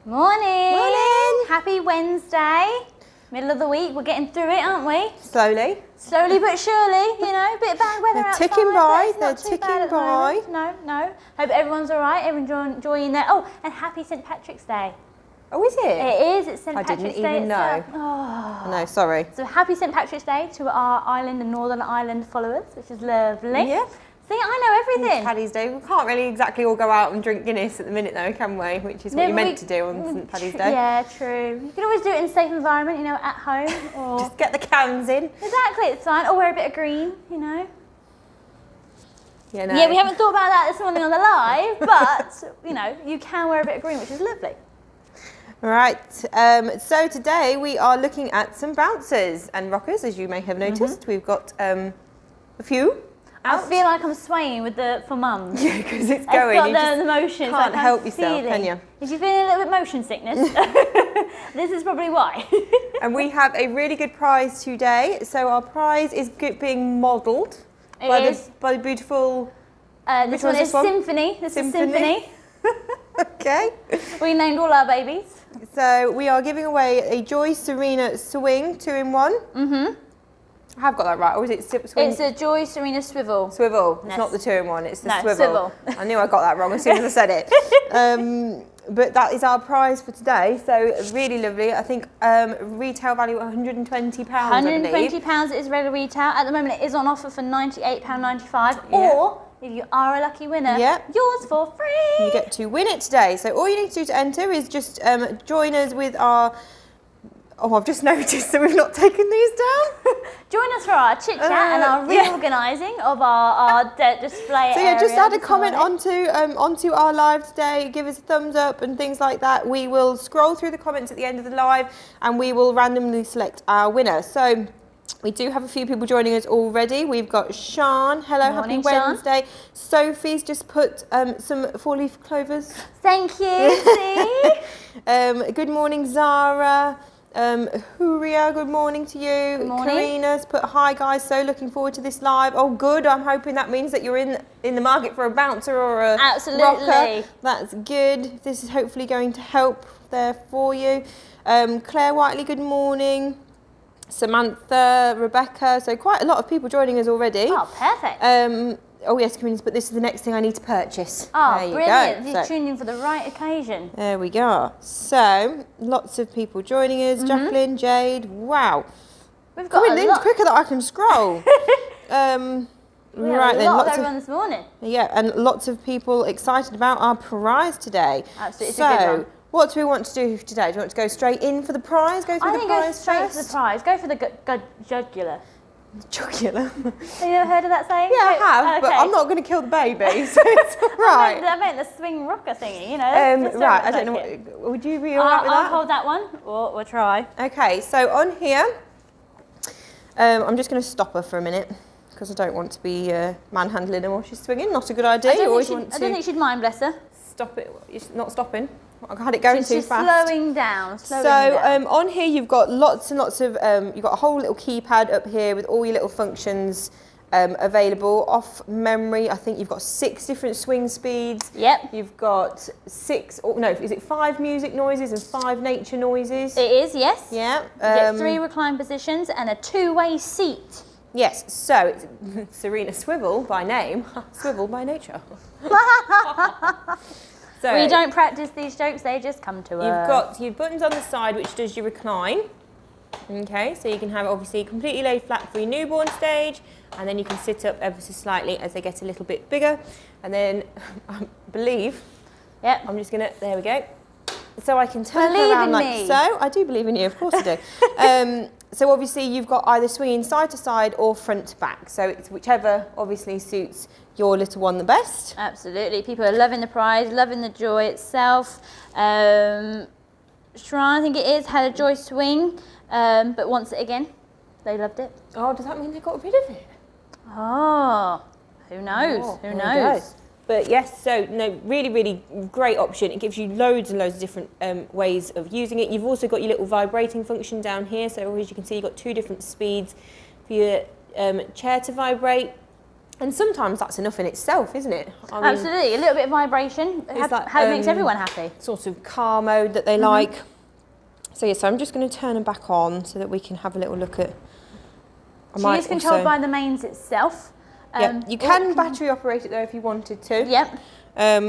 Morning! Morning! Happy Wednesday. Middle of the week, we're getting through it, aren't we? Slowly. Slowly but surely, you know, a bit of bad weather outside. Ticking by, but it's not too bad at the moment. No. Hope everyone's all right, everyone's enjoying their... Oh, and happy St. Patrick's Day. Oh, is it? It is, it's St. I Patrick's didn't Day even know. itself. Oh. No, sorry. So happy St. Patrick's Day to our island and Northern Ireland followers, which is lovely. Yeah. See, I know everything. Paddy's Day. We can't really exactly all go out and drink Guinness at the minute though, can we? Which is what you're meant to do on St. Paddy's Day. Yeah, true. You can always do it in a safe environment, you know, at home. Or Just get the cans in. Exactly, it's fine. Or wear a bit of green, you know. Yeah, no. Yeah, we haven't thought about that this morning on the live, but, you know, you can wear a bit of green, which is lovely. Right, so today we are looking at some bouncers and rockers, as you may have noticed. We've got a few out. I feel like I'm swaying with for mums. Yeah, because it's going. I've got the motions. Can't help yourself, can you? If you're feeling a little bit motion sickness, this is probably why. And we have a really good prize today. So our prize is being modelled by the beautiful... this one is Symphony. This is Symphony. Okay. We named all our babies. So we are giving away a Joie Serina Swing 2-in-1. Mm-hmm. I have got that right, or is it swing? It's a Joie Serina Swivel. Swivel. It's Yes. not the 2-in-1, it's the No, swivel. I knew I got that wrong as soon as I said it. But that is our prize for today, so really lovely. I think retail value £120, £120 is ready retail. At the moment it is on offer for £98.95 or if you are a lucky winner, yours for free. You get to win it today. So all you need to do to enter is just join us with our... Oh, I've just noticed that we've not taken these down. Join us for our chit chat and our reorganising of our display. So yeah, just add a this comment morning. onto our live today. Give us a thumbs up and things like that. We will scroll through the comments at the end of the live and we will randomly select our winner. So we do have a few people joining us already. We've got Sean. Hello, Morning, happy Wednesday. Sophie's just put some 4-leaf clovers. Thank you. See? Good morning, Zara. Huria, good morning to you. Good morning. Karina's put hi guys, so looking forward to this live. Oh good, I'm hoping that means that you're in the market for a bouncer or a rocker. That's good. This is hopefully going to help there for you. Claire Whiteley, good morning. Samantha, Rebecca, so quite a lot of people joining us already. Oh, perfect. Oh yes, Karina's, but this is the next thing I need to purchase. Oh, there you brilliant. go. You're tuned in for the right occasion. There we go. So, lots of people joining us. Jacqueline, Jade, wow. We've got a lot. Quicker that I can scroll. Right then, lots of everyone this morning. Yeah, and lots of people excited about our prize today. Absolutely, it's a good one. What do we want to do today? Do you want to go straight in for the prize? Go through the prize go straight for the prize. Go for the jugular. Jugular. Have you ever heard of that saying? Yeah, I have, but I'm not going to kill the baby, so it's all right. I meant the swing rocker thingy, you know. Right, I don't know. Would you be all right with that? I'll hold that one, or we'll try. Okay, so on here, I'm just going to stop her for a minute because I don't want to be manhandling her while she's swinging. Not a good idea. I don't think she'd mind, bless her. Stop it. It's not stopping. I had it going too fast. Slowing down. On here you've got lots and lots of, you've got a whole little keypad up here with all your little functions available. Off memory, I think you've got 6 different swing speeds. Yep. You've got 5 music noises and 5 nature noises? It is, yes. Yeah. You get 3 recline positions and a 2-way seat. Yes, so it's Serena Swivel by name, Swivel by nature. So we don't practice these jokes, they just come to us. You've got your buttons on the side which does your recline. Okay, so you can have it obviously completely laid flat for your newborn stage, and then you can sit up ever so slightly as they get a little bit bigger. And then I believe, I'm just gonna, there we go. So I can turn her around like so. I do believe in you, of course I do. So obviously you've got either swinging side to side or front to back. So it's whichever obviously suits your little one the best. Absolutely. People are loving the prize, loving the Joy itself. Shran, I think it is, had a Joy swing, but wants it again. They loved it. Oh, does that mean they got rid of it? Oh, who knows? Who knows? But yes, so no, really, really great option. It gives you loads and loads of different ways of using it. You've also got your little vibrating function down here. So as you can see, you've got 2 different speeds for your chair to vibrate. And sometimes that's enough in itself, isn't it? I mean, Absolutely, a little bit of vibration. How it makes everyone happy. Sort of car mode that they like. So yeah, so I'm just going to turn them back on so that we can have a little look at. She is controlled by the mains itself. Yeah, you can battery operate it though if you wanted to. Yep.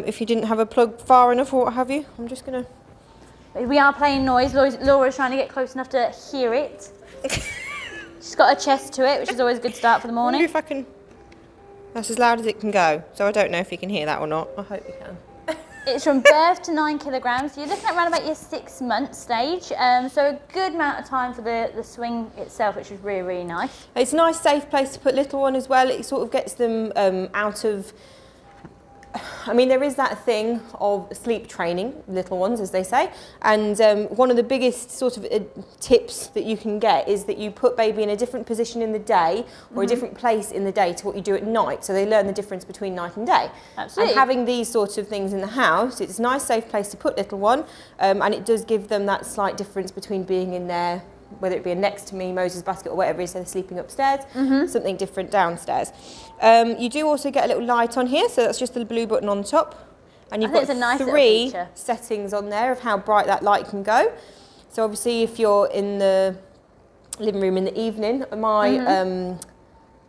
If you didn't have a plug far enough or what have you. I'm just going to... We are playing noise. Laura's trying to get close enough to hear it. She's got a chest to it, which is always a good start for the morning. I wonder if I can... That's as loud as it can go. So I don't know if you can hear that or not. I hope you can. It's from birth to 9 kilograms. So you're looking at around about your 6-month stage. So a good amount of time for the swing itself, which is really, really nice. It's a nice, safe place to put little one as well. It sort of gets them out of... I mean, there is that thing of sleep training, little ones, as they say. And one of the biggest sort of tips that you can get is that you put baby in a different position in the day or a different place in the day to what you do at night. So they learn the difference between night and day. Absolutely. And having these sorts of things in the house, it's a nice, safe place to put little one. And it does give them that slight difference between being in there, whether it be a next to me, Moses basket or whatever it is, so they're sleeping upstairs, something different downstairs. You do also get a little light on here, so that's just the blue button on top. And you've got nice 3 settings on there of how bright that light can go. So obviously if you're in the living room in the evening, my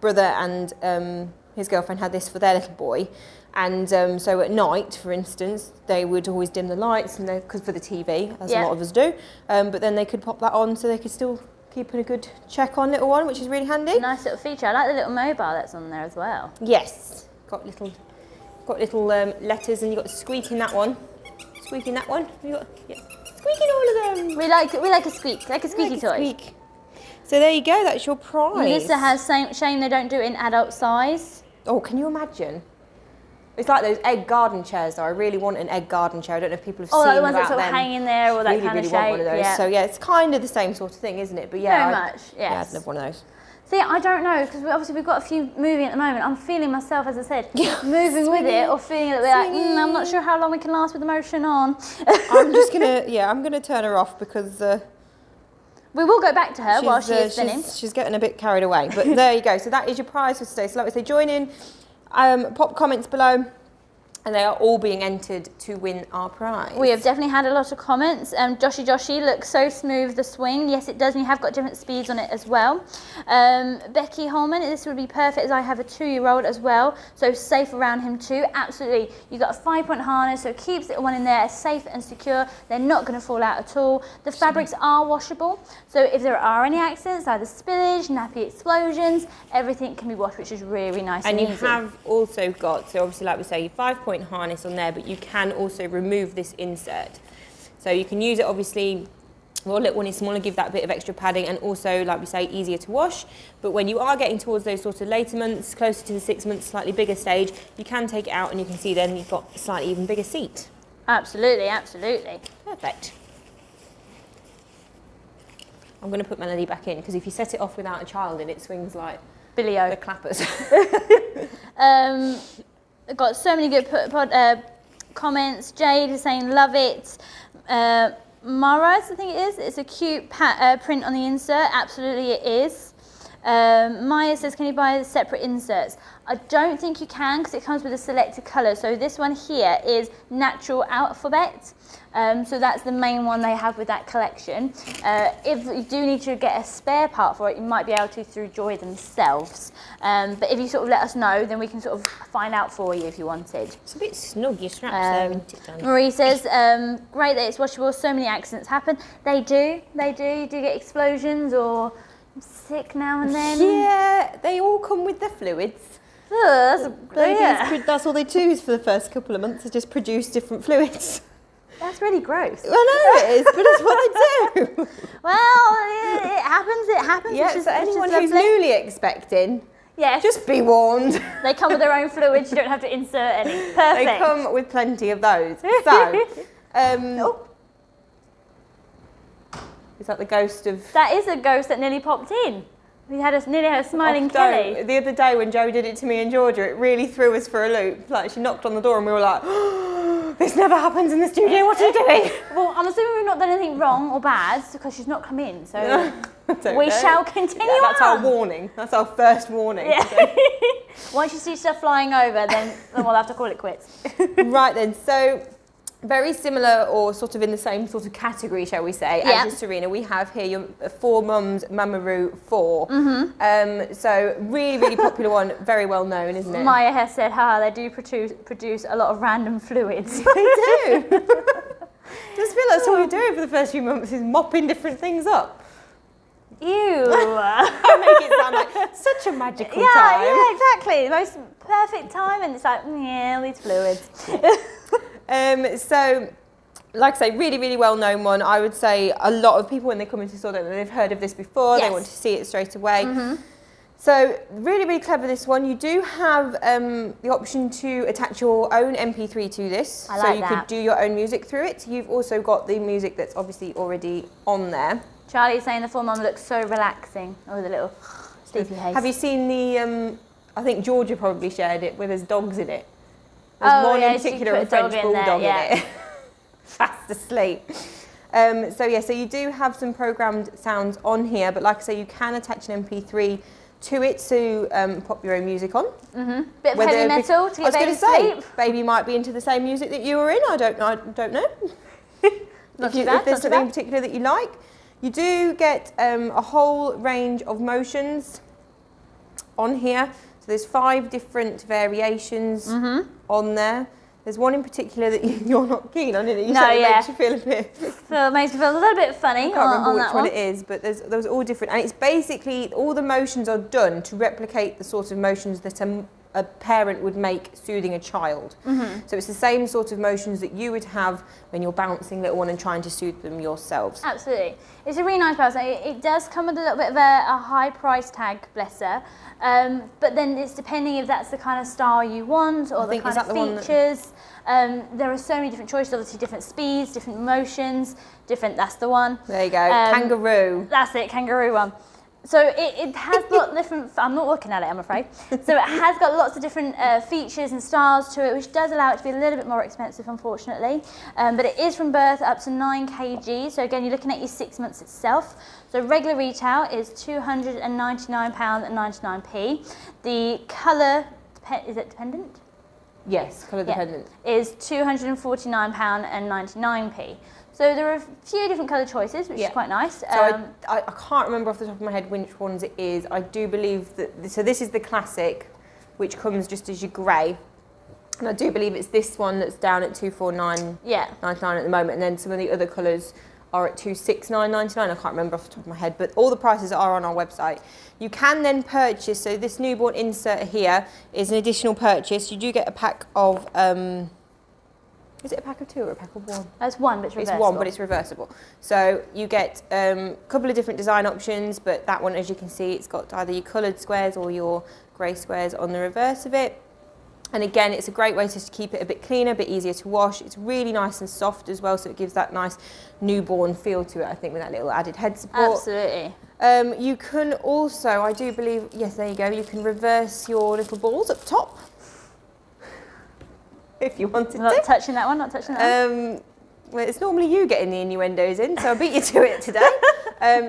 brother and his girlfriend had this for their little boy. And so at night, for instance, they would always dim the lights and because for the TV, as a lot of us do. But then they could pop that on so they could still keep a good check on little one, which is really handy. Nice little feature. I like the little mobile that's on there as well. Yes, got little letters, and you got squeak in that one. Squeak in that one. You got squeak in all of them. We like a squeak, like a squeaky toy. Squeak. So there you go. That's your prize. Melissa has shame they don't do it in adult size. Oh, can you imagine? It's like those egg garden chairs though. I really want an egg garden chair. I don't know if people have seen like the ones that about sort of them. hang in there or that kind of shape. Want one of those. Yeah. So yeah, it's kind of the same sort of thing, isn't it? But yeah, very much. Yes. Yeah, I'd love one of those. See, I don't know because obviously we've got a few moving at the moment. I'm feeling myself, as I said, moving with it or feeling a little bit like, I'm not sure how long we can last with the motion on. I'm just gonna, I'm gonna turn her off because. We will go back to her while she is spinning. She's getting a bit carried away, but there you go. So that is your prize for today. So like we say, join in, pop comments below, and they are all being entered to win our prize. We have definitely had a lot of comments. Joshi looks so smooth, the swing. Yes, it does, and you have got different speeds on it as well. Becky Holman, this would be perfect as I have a 2-year-old as well, so safe around him too. Absolutely. You've got a 5-point harness, so it keeps the one in there safe and secure. They're not going to fall out at all. The fabrics are washable, so if there are any accidents, either spillage, nappy explosions, everything can be washed, which is really nice and easy. And you have also got, so obviously like we say, your 5-point harness on there, but you can also remove this insert. So you can use it obviously, well, little one is smaller, give that bit of extra padding, and also, like we say, easier to wash. But when you are getting towards those sort of later months, closer to the 6 months, slightly bigger stage, you can take it out and you can see then you've got a slightly even bigger seat. Absolutely, absolutely. Perfect. I'm going to put Melody back in because if you set it off without a child in, it swings like Billy-o. the clappers. I've got so many good comments. Jade is saying love it. Mara's, I think it is. It's a cute print on the insert. Absolutely it is. Maya says, can you buy the separate inserts? I don't think you can because it comes with a selected colour. So this one here is natural alphabet. So that's the main one they have with that collection. If you do need to get a spare part for it, you might be able to through Joie themselves. But if you sort of let us know, then we can sort of find out for you if you wanted. It's a bit snug, your straps there, isn't it, Danny? Marie says, great that it's washable, so many accidents happen. They do. You do get explosions or I'm sick now and then. Yeah, they all come with the fluids. That's all they do is for the first couple of months is just produce different fluids. That's really gross. I know it is, but it's what they do. Well, it happens. Yeah, so anyone who's newly expecting, just be warned. They come with their own fluids, you don't have to insert any. Perfect. They come with plenty of those. So, is that the ghost of... That is a ghost that nearly popped in. We nearly had a smiling Kelly. The other day when Joe did it to me and Georgia, it really threw us for a loop. Like she knocked on the door and we were like, this never happens in the studio. What are you doing? Well, I'm assuming we've not done anything wrong or bad because she's not come in. So we know. shall continue That's on. our warning. That's our first warning. Yeah. Once you see stuff flying over, then we'll have to call it quits. Right then, so very similar or sort of in the same sort of category, shall we say, as your Serena. We have here your 4Mums Mamaroo 4. So really, really popular one, very well known, isn't it? Maya has said, they do produce a lot of random fluids. They do. Just feel like that's all you're doing for the first few months is mopping different things up. Ew. I make it sound like such a magical time. Yeah, exactly. The most perfect time, and it's like, all these fluids. So, like I say, really, really well-known one. I would say a lot of people, when they come into the store, they've heard of this before. They want to see it straight away. So, really, really clever, this one. You do have the option to attach your own MP3 to this. I like so you that. could do your own music through it. You've also got the music that's obviously already on there. Charlie's saying the 4Mum looks so relaxing. Oh, with a little sleepy haze. Have you seen the, I think Georgia probably shared it, where there's dogs in it. There's one in particular, a French bulldog in it. Fast asleep. So you do have some programmed sounds on here, but like I say, you can attach an MP3 to it to pop your own music on. Bit of heavy metal to get baby sleep. Baby might be into the same music that you were in. I don't know. If there's something in particular that you like. You do get a whole range of motions on here. So there's 5 different variations on there. There's one in particular that you're not keen on, isn't it? You said it makes you feel a bit... makes me feel a little bit funny. I can't remember which one it is, but those are all different. And it's basically, all the motions are done to replicate the sort of motions that a parent would make soothing a child. So it's the same sort of motions that you would have when you're bouncing little one and trying to soothe them yourselves. Absolutely. It's a really nice person. It does come with a little bit of a high price tag, bless her. But then it's depending if that's the kind of style you want or the kind of features. There are so many different choices, obviously different speeds, different motions, that's the one. There you go, kangaroo. That's it, kangaroo one. So it has got different, I'm not looking at it, I'm afraid. So it has got lots of different features and styles to it, which does allow it to be a little bit more expensive, unfortunately. But it is from birth up to 9 kg. So again, you're looking at your 6 months itself. So regular retail is £299.99. The colour, is it dependent? Yes, colour dependent. Is £249.99. So there are a few different colour choices, which is quite nice. So I can't remember off the top of my head which ones it is. I do believe that, so this is the classic, which comes just as your grey. And I do believe it's this one that's down at £249.99 at the moment. And then some of the other colours are at £269.99. I can't remember off the top of my head, but all the prices are on our website. You can then purchase, so this newborn insert here is an additional purchase. You do get a pack of, is it a pack of 2 or a pack of 1? It's 1, but it's reversible. It's 1, but it's reversible. So you get a couple of different design options, but that one, as you can see, it's got either your coloured squares or your grey squares on the reverse of it. And again, it's a great way to keep it a bit cleaner, a bit easier to wash. It's really nice and soft as well, so it gives that nice newborn feel to it, I think, with that little added head support. Absolutely. You can also, I do believe, yes, there you go, you can reverse your little balls up top. If you wanted to. Not touching that one, not touching that one. Well, it's normally you getting the innuendos in, so I'll beat you to it today.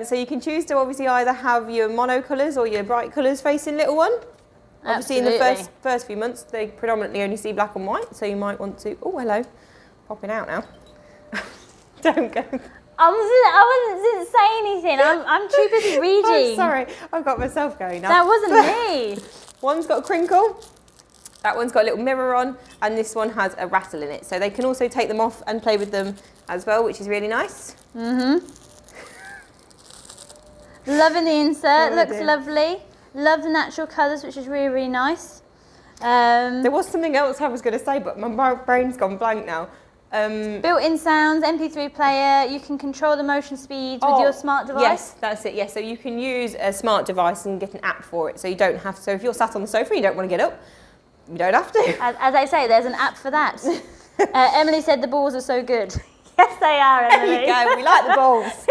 So you can choose to obviously either have your mono colours or your bright colours facing little one. Obviously in the first few months, they predominantly only see black and white, so you might want to, oh, hello, popping out now. Don't go. I didn't say anything, I'm too busy reading. I'm sorry, I've got myself going now. That wasn't me. One's got a crinkle. That one's got a little mirror on, and this one has a rattle in it. So they can also take them off and play with them as well, which is really nice. Loving the insert, looks lovely. Love the natural colours, which is really, really nice. There was something else I was going to say, but my brain's gone blank now. Built-in sounds, MP3 player, you can control the motion speeds with your smart device. Yes, that's it, yes. So you can use a smart device and get an app for it. So you don't have to, so if you're sat on the sofa and you don't want to get up, you don't have to. As I say, there's an app for that. Emily said the balls are so good. Yes, they are, Emily. There you go, we like the balls.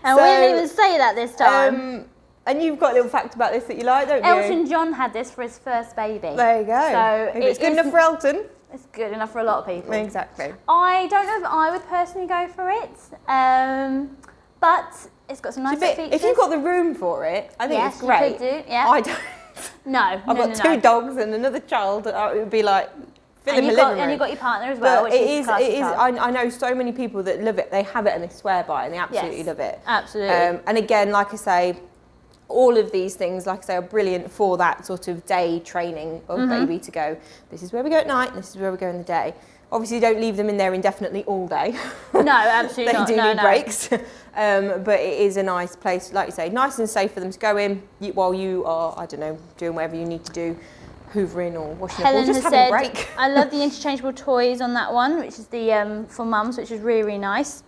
And we didn't even say that this time. And you've got a little fact about this that you like, don't you? Elton John had this for his first baby. There you go. So if it's good enough for Elton. It's good enough for a lot of people. Exactly. I don't know if I would personally go for it, but it's got some nice features. If you've got the room for it, I think it's great. You could do, yeah. I don't. No, I've got two dogs and another child. It would be like filling my living room. And you've got your partner as well, but which it is I know so many people that love it. They have it and they swear by it and they absolutely love it. Absolutely. And again, like I say, all of these things, like I say, are brilliant for that sort of day training of baby to go, this is where we go at night, this is where we go in the day. Obviously, don't leave them in there indefinitely all day. No, absolutely not. They do need breaks. But it is a nice place, like you say, nice and safe for them to go in while you are, I don't know, doing whatever you need to do, hoovering or washing up or just having a break. I love the interchangeable toys on that one, which is the for mums, which is really, really nice.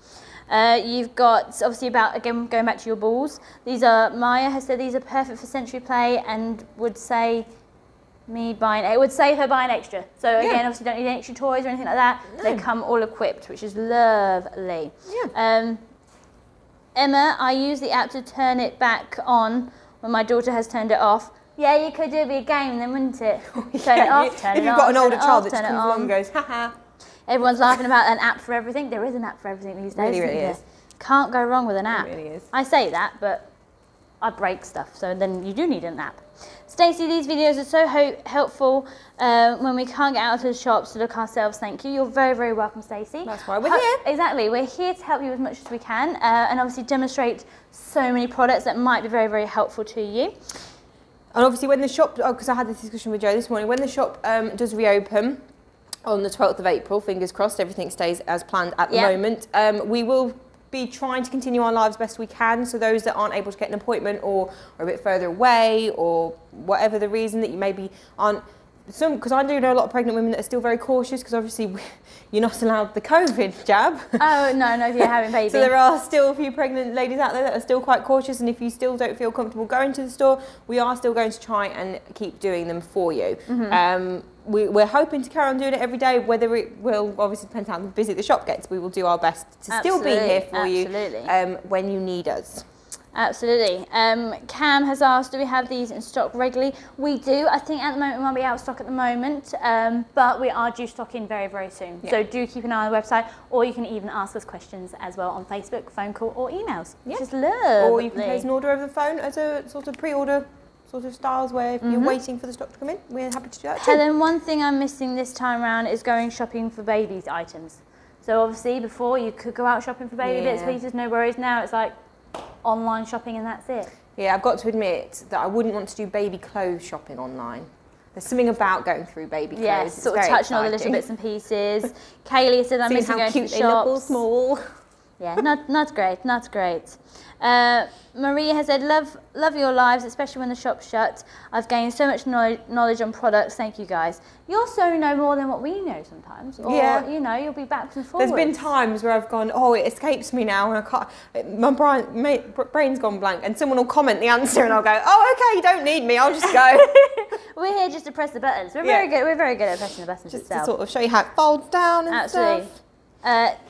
You've got, obviously, again, going back to your balls. Maya has said these are perfect for sensory play and would say it would save her buying extra. So again, obviously don't need any extra toys or anything like that. No. They come all equipped, which is lovely. Yeah. Emma, I use the app to turn it back on when my daughter has turned it off. Yeah, you could do it be a game then, wouldn't it? Turn it off, turn it off. If you've got an older child that just comes along and goes, haha. Everyone's laughing about an app for everything. There is an app for everything these days. Really is. Can't go wrong with an app. It really is. I say that, but I break stuff, so then you do need an app. Stacey, these videos are so helpful when we can't get out to the shops to look ourselves. Thank you. You're very, very welcome, Stacey. That's why we're here. Exactly. We're here to help you as much as we can and obviously demonstrate so many products that might be very, very helpful to you. And obviously when the shop, because I had this discussion with Joe this morning, when the shop does reopen on the 12th of April, fingers crossed, everything stays as planned at the moment, we will be trying to continue our lives best we can. So those that aren't able to get an appointment or are a bit further away or whatever the reason that you maybe aren't, because I do know a lot of pregnant women that are still very cautious because obviously you're not allowed the COVID jab. Oh, no, if you're having baby. So there are still a few pregnant ladies out there that are still quite cautious, and if you still don't feel comfortable going to the store, we are still going to try and keep doing them for you. We're hoping to carry on doing it every day, whether it will obviously depend how busy the shop gets. We will do our best to still be here for you when you need us. Absolutely. Cam has asked, do we have these in stock regularly? We do. I think at the moment we might be out of stock at the moment, but we are due stock in very, very soon. Yeah. So do keep an eye on the website, or you can even ask us questions as well on Facebook, phone call or emails. Yeah. Just lovely. Or you can place an order over the phone as a sort of pre-order sort of styles where if you're waiting for the stock to come in, we're happy to do that too. Helen, one thing I'm missing this time around is going shopping for babies items. So obviously before you could go out shopping for baby bits, pieces, no worries. Now it's like online shopping and that's it. Yeah, I've got to admit that I wouldn't want to do baby clothes shopping online. There's something about going through baby clothes. Yes, sort of touching all the little bits and pieces. Kaylee said I'm missing going to the shops. How cute they look, small. Yeah, not great, not great. Maria has said, love your lives, especially when the shop's shut. I've gained so much knowledge on products. Thank you, guys. You also know more than what we know sometimes. Or, you know, you'll be backwards and forwards. There's been times where I've gone, oh, it escapes me now, and I can't, my brain's gone blank, and someone will comment the answer, and I'll go, oh, okay, you don't need me, I'll just go. We're here just to press the buttons. We're very good. We're very good at pressing the buttons just itself. to sort of show you how it folds down and Absolutely. stuff.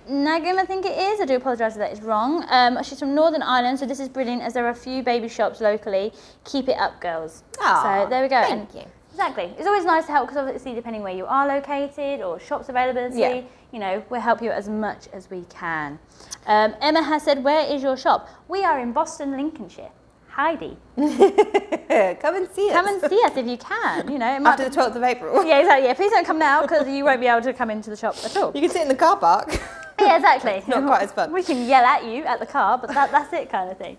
Nagin, I think it is. I do apologise if that is wrong. She's from Northern Ireland, so this is brilliant as there are a few baby shops locally. Keep it up, girls. Aww, so there we go. Thank you. Exactly. It's always nice to help because obviously depending where you are located or shops availability, you know, we'll help you as much as we can. Emma has said, where is your shop? We are in Boston, Lincolnshire. Heidi. Come and see us. Come and see us if you can. You know, after the 12th of April. Yeah, exactly. Yeah, please don't come now because you won't be able to come into the shop at all. You can sit in the car park. Yeah, exactly. Not quite as fun. We can yell at you at the car, but that's it kind of thing.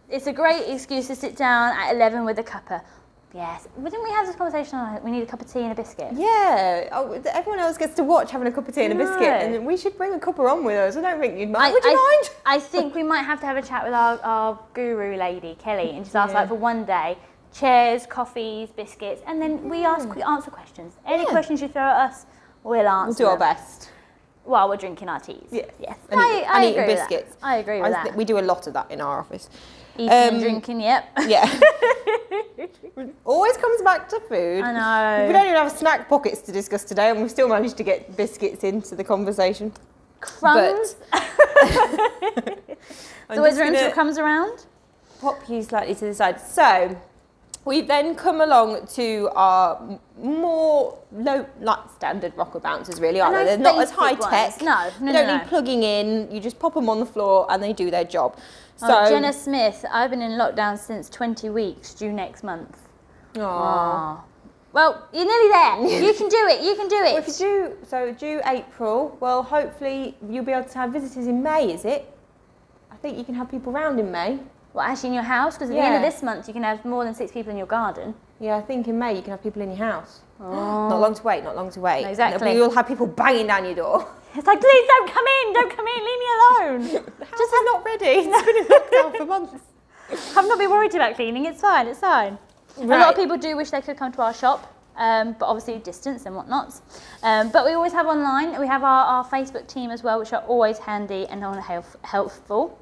It's a great excuse to sit down at 11 with a cuppa. Yes. Didn't we have this conversation on we need a cup of tea and a biscuit? Yeah. Oh, everyone else gets to watch having a cup of tea and a biscuit, and we should bring a cuppa on with us. I don't think you'd mind. Would you mind? I think we might have to have a chat with our guru lady, Kelly, and just ask like for one day, chairs, coffees, biscuits, and then we answer questions. Any questions you throw at us, we'll answer. We'll do our best. While we're drinking our teas. Yes. And I agree with biscuits. That. I agree with that. We do a lot of that in our office. Eating and drinking, yep. Yeah. Always comes back to food. I know. We don't even have snack pockets to discuss today, and we've still managed to get biscuits into the conversation. Crumbs. There's always room for crumbs around. Pop you slightly to the side. So, We've then come along to our more low, like standard rocker bouncers, really, aren't they? They're not as high tech. No, you don't need plugging in. You just pop them on the floor and they do their job. So Jenna Smith, I've been in lockdown since 20 weeks, due next month. Aww. Well, you're nearly there. You can do it. You can do it. Well, if you due April, well, hopefully you'll be able to have visitors in May, is it? I think you can have people round in May. Well, actually in your house, because at the end of this month you can have more than 6 people in your garden. Yeah, I think in May you can have people in your house. Not long to wait, not long to wait. No, exactly. You'll have people banging down your door. It's like, please don't come in, leave me alone. The house is not ready. It's been in lockdown for months. I've not been worried about cleaning, it's fine, it's fine. Right. A lot of people do wish they could come to our shop, but obviously distance and whatnot. But we always have online, we have our Facebook team as well, which are always handy and helpful.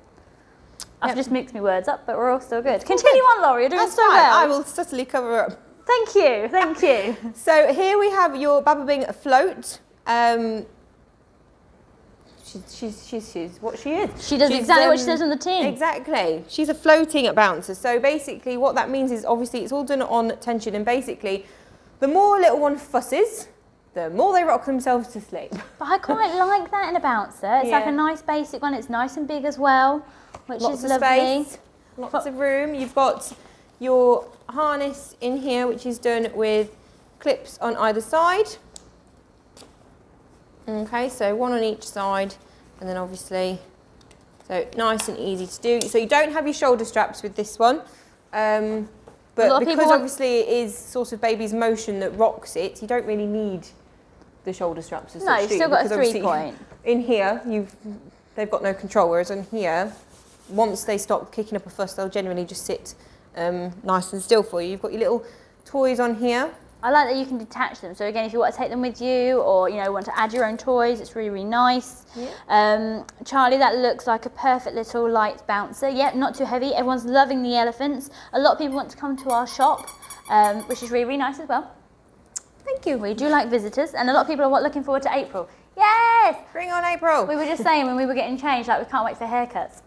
I've just mixed my words up, but we're all still good. Continue on, Laurie, you're doing so well. I will subtly cover up. Thank you, thank you. So here we have your Bababing float. She's what she is. She does exactly what she says on the tin. Exactly. She's a floating bouncer. So basically what that means is obviously it's all done on tension, and basically the more little one fusses, the more they rock themselves to sleep. But I quite like that in a bouncer. It's like a nice basic one. It's nice and big as well, which lots is of lovely. Space, lots of room. You've got your harness in here, which is done with clips on either side. Okay, so one on each side, and then obviously, so nice and easy to do. So you don't have your shoulder straps with this one, but because obviously it is sort of baby's motion that rocks it, you don't really need the shoulder straps as such. No, you've still got a 3-point. In here, they've got no control, whereas on here, once they stop kicking up a fuss, they'll generally just sit nice and still for you. You've got your little toys on here. I like that you can detach them. So again, if you want to take them with you, or want to add your own toys, it's really, really nice. Yeah. Charlie, that looks like a perfect little light bouncer. Yeah, not too heavy. Everyone's loving the elephants. A lot of people want to come to our shop, which is really, really nice as well. Thank you. We do like visitors, and a lot of people are looking forward to April. Yes! Bring on April. We were just saying when we were getting changed, like we can't wait for haircuts.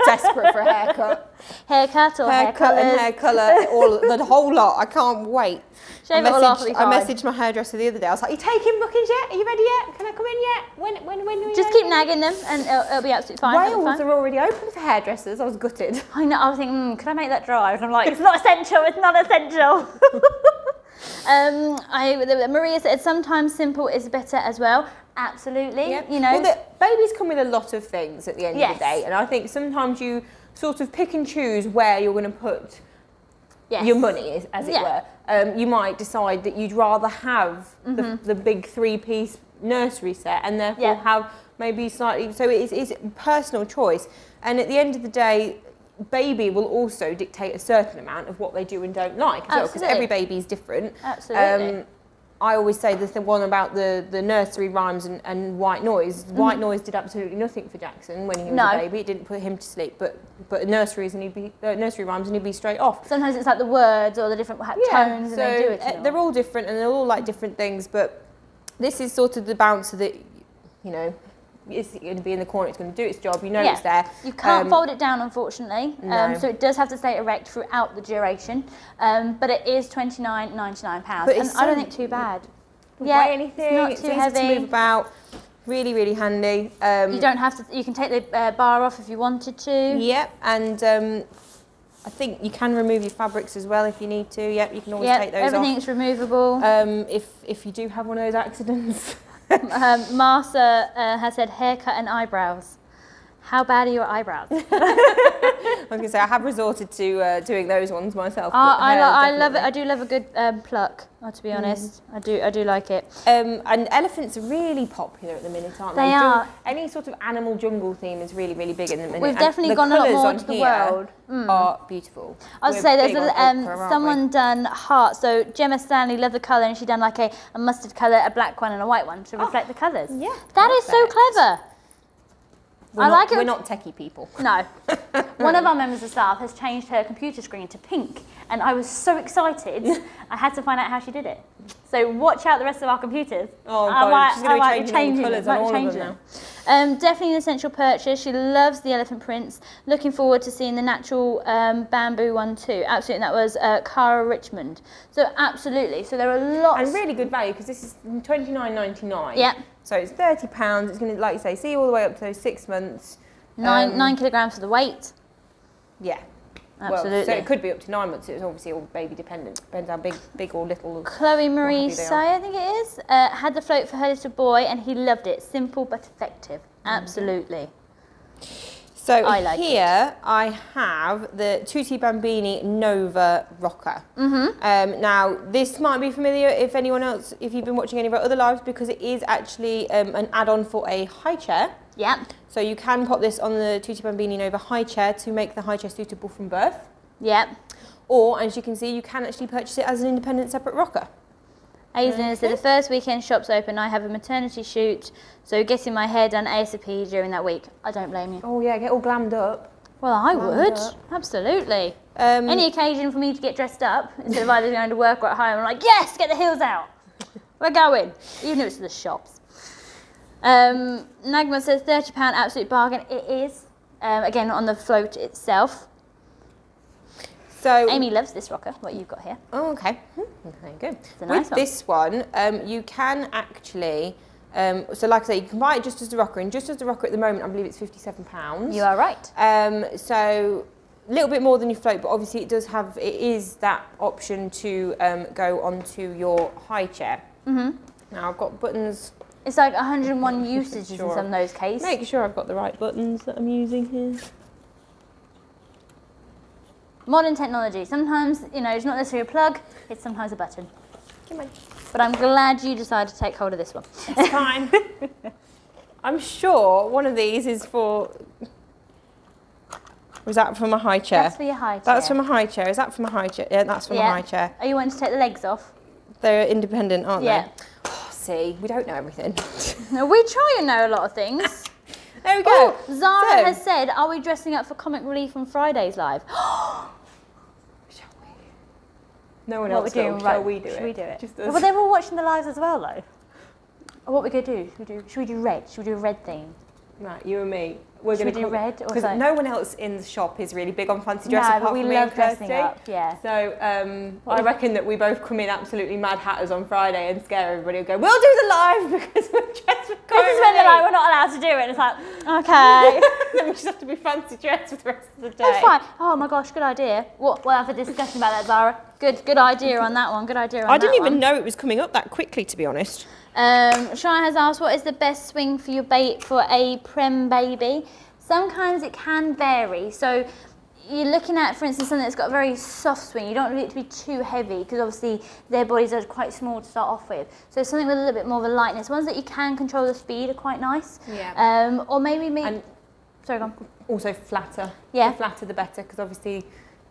Desperate for a haircut. Haircut or haircut and hair colour, the whole lot. I can't wait. I messaged my hairdresser the other day. I was like, "You taking bookings yet? Are you ready yet? Can I come in yet? When just keep nagging them, and it'll be absolutely fine." Wales are already open for hairdressers. I was gutted. I know. I was thinking, could I make that drive? And I'm like, it's not essential. It's not essential. Maria said sometimes simple is better as well. Absolutely. Yep. Well, babies come with a lot of things at the end of the day, and I think sometimes you sort of pick and choose where you're going to put your money, as it were. You might decide that you'd rather have the big 3-piece nursery set, and therefore have maybe slightly. So it's personal choice, and at the end of the day, baby will also dictate a certain amount of what they do and don't like as well, because every baby is different. Absolutely. I always say the one about the nursery rhymes and white noise. White noise did absolutely nothing for Jackson when he was a baby. It didn't put him to sleep, but nurseries and nursery rhymes and he'd be straight off. Sometimes it's like the words or the different tones, and they do it. They're all different, and they're all like different things. But this is sort of the bouncer that it's going to be in the corner. It's going to do its job. It's there. You can't fold it down, unfortunately. No. So it does have to stay erect throughout the duration. But it is £29.99, and I don't think too bad. Weigh anything. It's not too heavy. To move about. Really, really handy. You don't have to. You can take the bar off if you wanted to. Yep, and I think you can remove your fabrics as well if you need to. Yep, you can always take those off. Everything's removable. If you do have one of those accidents. Martha has said haircut and eyebrows. How bad are your eyebrows? I was going to say, I have resorted to doing those ones myself. I love it. I do love a good pluck, to be honest. I do like it. And elephants are really popular at the minute, aren't they? They are. Any sort of animal jungle theme is really, really big in the minute. We've definitely gone a lot more to the world. Are beautiful. I was say there's someone done heart. So Gemma Stanley loved the colour, and she done like a mustard colour, a black one, and a white one to reflect the colours. Yeah, that is so clever. We're not techie people. No. One of our members of staff has changed her computer screen to pink, and I was so excited. I had to find out how she did it. So watch out the rest of our computers. Oh God, she's going to be changing the colours on all of them Definitely an essential purchase. She loves the elephant prints. Looking forward to seeing the natural bamboo one too. Absolutely, that was Cara Richmond. So absolutely, so there are lots. And really good value because this is $29.99. Yeah. So it's £30. It's going to, like you say, see you all the way up to those 6 months. 9 kilograms for the weight. Yeah. Absolutely. Well, so it could be up to 9 months. It's obviously all baby dependent. Depends how big or little. Chloe Marie Say, I think it is, had the float for her little boy and he loved it. Simple but effective. Absolutely. So here I have the Tutti Bambini Nova Rocker. Now this might be familiar if you've been watching any of our other lives, because it is actually an add-on for a high chair. Yeah. So you can pop this on the Tutti Bambini Nova high chair to make the high chair suitable from birth. Yeah. Or, as you can see, you can actually purchase it as an independent separate rocker. Aislinn said the first weekend shop's open, I have a maternity shoot, so getting my hair done ASAP during that week. I don't blame you. Oh yeah, get all glammed up. Well, I would. Absolutely. Any occasion for me to get dressed up, instead of either going to work or at home, I'm like, yes, get the heels out. We're going. Even if it's to the shops. Nagma says £30, absolute bargain. It is. Again, on the float itself. So Amy loves this rocker, what you've got here. Oh, okay. Very good. It's a nice With this one, you can actually, so like I say, you can buy it just as a rocker, and just as a rocker at the moment, I believe it's £57. You are right. So a little bit more than your float, but obviously it is that option to go onto your high chair. Now I've got buttons. It's like 101 usages in some of those cases. Make sure I've got the right buttons that I'm using here. Modern technology. Sometimes, it's not necessarily a plug, it's sometimes a button. Come on. But I'm glad you decided to take hold of this one. It's fine. I'm sure one of these is for... Was that from a high chair? That's for your high chair. That's from a high chair. Is that from a high chair? Yeah, that's from a high chair. Are you wanting to take the legs off? They're independent, aren't they? Oh, see, we don't know everything. No, we try and know a lot of things. There we go. Oh, Zara has said, are we dressing up for comic relief on Fridays live? Shall we? No one else will. Shall we do it? Should we do it? Just well, they were watching the lives as well, though. What are we going to do? Should we do red? Should we do a red theme? Right, you and me. Should we do red? Because no one else in the shop is really big on fancy dress apart from me and Kirsty. Yeah. So I reckon that we both come in absolutely mad hatters on Friday and scare everybody and go, we'll do the live because we're dressed for comic This is when they're like, we're not allowed to do it. And it's like, okay. Then we just have to be fancy dressed for the rest of the day. That's fine. Oh my gosh, good idea. We'll have a discussion about that, Zara. Good idea on that one. Good idea on that one. I didn't even know it was coming up that quickly, to be honest. Shai has asked, what is the best swing for your for a Prem baby? Sometimes it can vary. So you're looking at, for instance, something that's got a very soft swing. You don't want it to be too heavy because obviously their bodies are quite small to start off with. So something with a little bit more of a lightness. Ones that you can control the speed are quite nice. Yeah. Or maybe sorry, go on. Also flatter. Yeah. The flatter the better, because obviously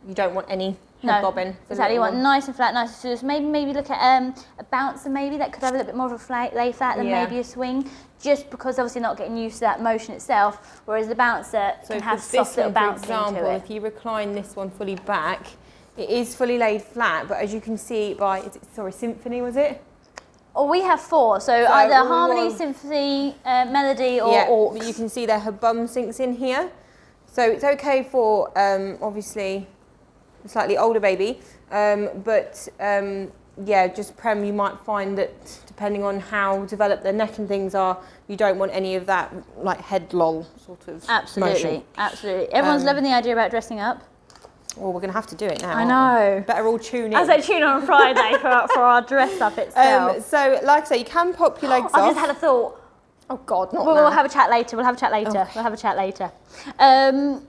you don't want any head bobbing. Exactly. You want nice and flat, nice and smooth. So maybe look at a bouncer maybe that could have a little bit more of a lay flat than maybe a swing, just because obviously not getting used to that motion itself, whereas the bouncer can have soft little bounce into it. For example, if you recline this one fully back, it is fully laid flat, but as you can see by, Symphony was it? Or we have 4, so either harmony, symphony, melody, or aux. But you can see there her bum sinks in here. So it's okay for obviously a slightly older baby, but just Prem, you might find that depending on how developed their neck and things are, you don't want any of that like head loll sort of motion. Absolutely. Everyone's loving the idea about dressing up. Well, we're going to have to do it now. I know. Better all tune in. I say tune on Friday for our dress up itself. So, like I say, you can pop your legs off. I just had a thought. Oh God, not We'll have a chat later. Okay.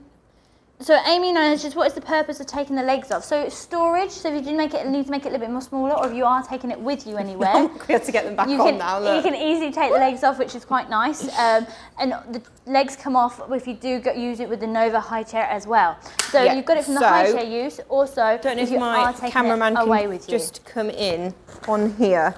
So Amy knows just what is the purpose of taking the legs off. So it's storage. So if you need to make it a little bit more smaller, or if you are taking it with you anywhere, we have to get them back on now. Look. You can easily take the legs off, which is quite nice. And the legs come off if you do use it with the Nova high chair as well. So you've got it from the high chair use. Also, don't know if my cameraman can just come in on here.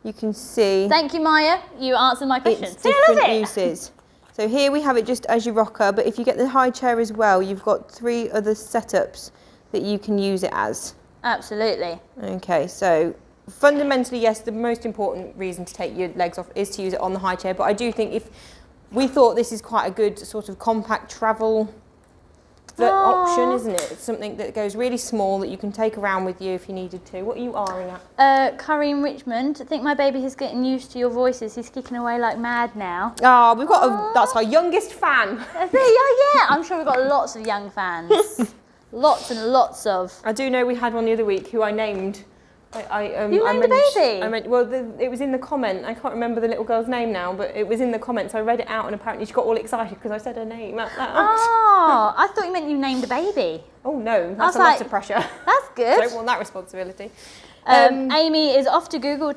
You can see. Thank you, Maya. You answered my question. It's different uses. So here we have it just as your rocker, but if you get the high chair as well, you've got 3 other setups that you can use it as. Absolutely. Okay, so fundamentally, yes, the most important reason to take your legs off is to use it on the high chair, but I do think if we thought this is quite a good sort of compact travel option, isn't it? It's something that goes really small that you can take around with you if you needed to. What are you eyeing at? Curry in Richmond. I think my baby is getting used to your voices. He's kicking away like mad now. Oh, we've got that's our youngest fan. Yeah. I'm sure we've got lots of young fans. Lots and lots of. I do know we had one the other week who I named. You named the baby? Well, it was in the comment. I can't remember the little girl's name now, but it was in the comments. I read it out and apparently she got all excited because I said her name. Oh, I thought you meant you named a baby. Oh no, that's a lot of pressure. That's good. Don't want that responsibility. Amy is off to Google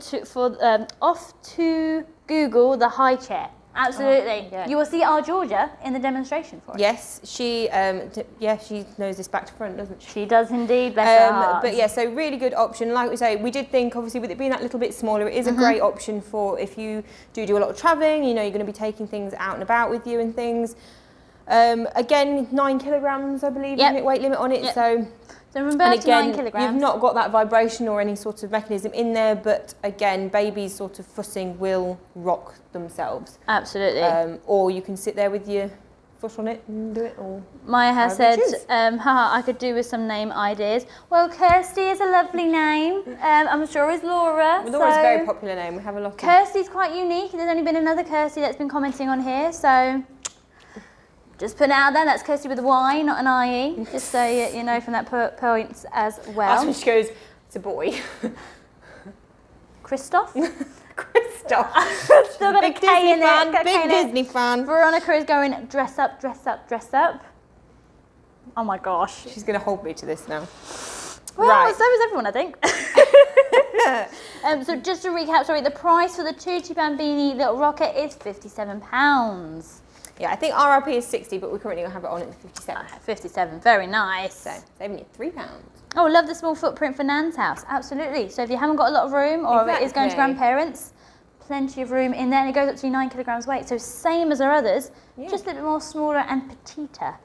Google the high chair. Absolutely. Yeah. You will see our Georgia in the demonstration for it. Yes, she knows this back to front, doesn't she? She does indeed, bless her heart. But yeah, so really good option. Like we say, we did think, obviously, with it being that little bit smaller, it is a great option for if you do a lot of travelling, you know, you're going to be taking things out and about with you and things. Again, 9 kilograms, I believe, weight limit on it. So remember, and again, 9 kilograms. You've not got that vibration or any sort of mechanism in there, but again, babies sort of fussing will rock themselves. Absolutely. Or you can sit there with your foot on it and do it all. Maya has said, I could do with some name ideas. Well, Kirsty is a lovely name. I'm sure is Laura. Laura's a very popular name. We have a lot of... Kirsty's quite unique. There's only been another Kirsty that's been commenting on here, so... Just put it out there, that's Kirsty with a Y, not an IE, just so you know from that point as well. That's when she goes, it's a boy. Christoph? Christoph. Still got a K in it. Big Disney fan. Veronica is going, dress up, dress up, dress up. Oh my gosh. She's going to hold me to this now. Well, right. so is everyone, I think. So just to recap, sorry, the price for the Tutti Bambini little rocket is £57. Yeah, I think RRP is 60, but we're currently going to have it on at 57. 57, very nice. So, saving you £3. Oh, love the small footprint for Nan's house. Absolutely. So if you haven't got a lot of room, or if it is going to grandparents, plenty of room in there, and it goes up to 9 kilograms weight. So same as our others, just a little bit more smaller and petiter.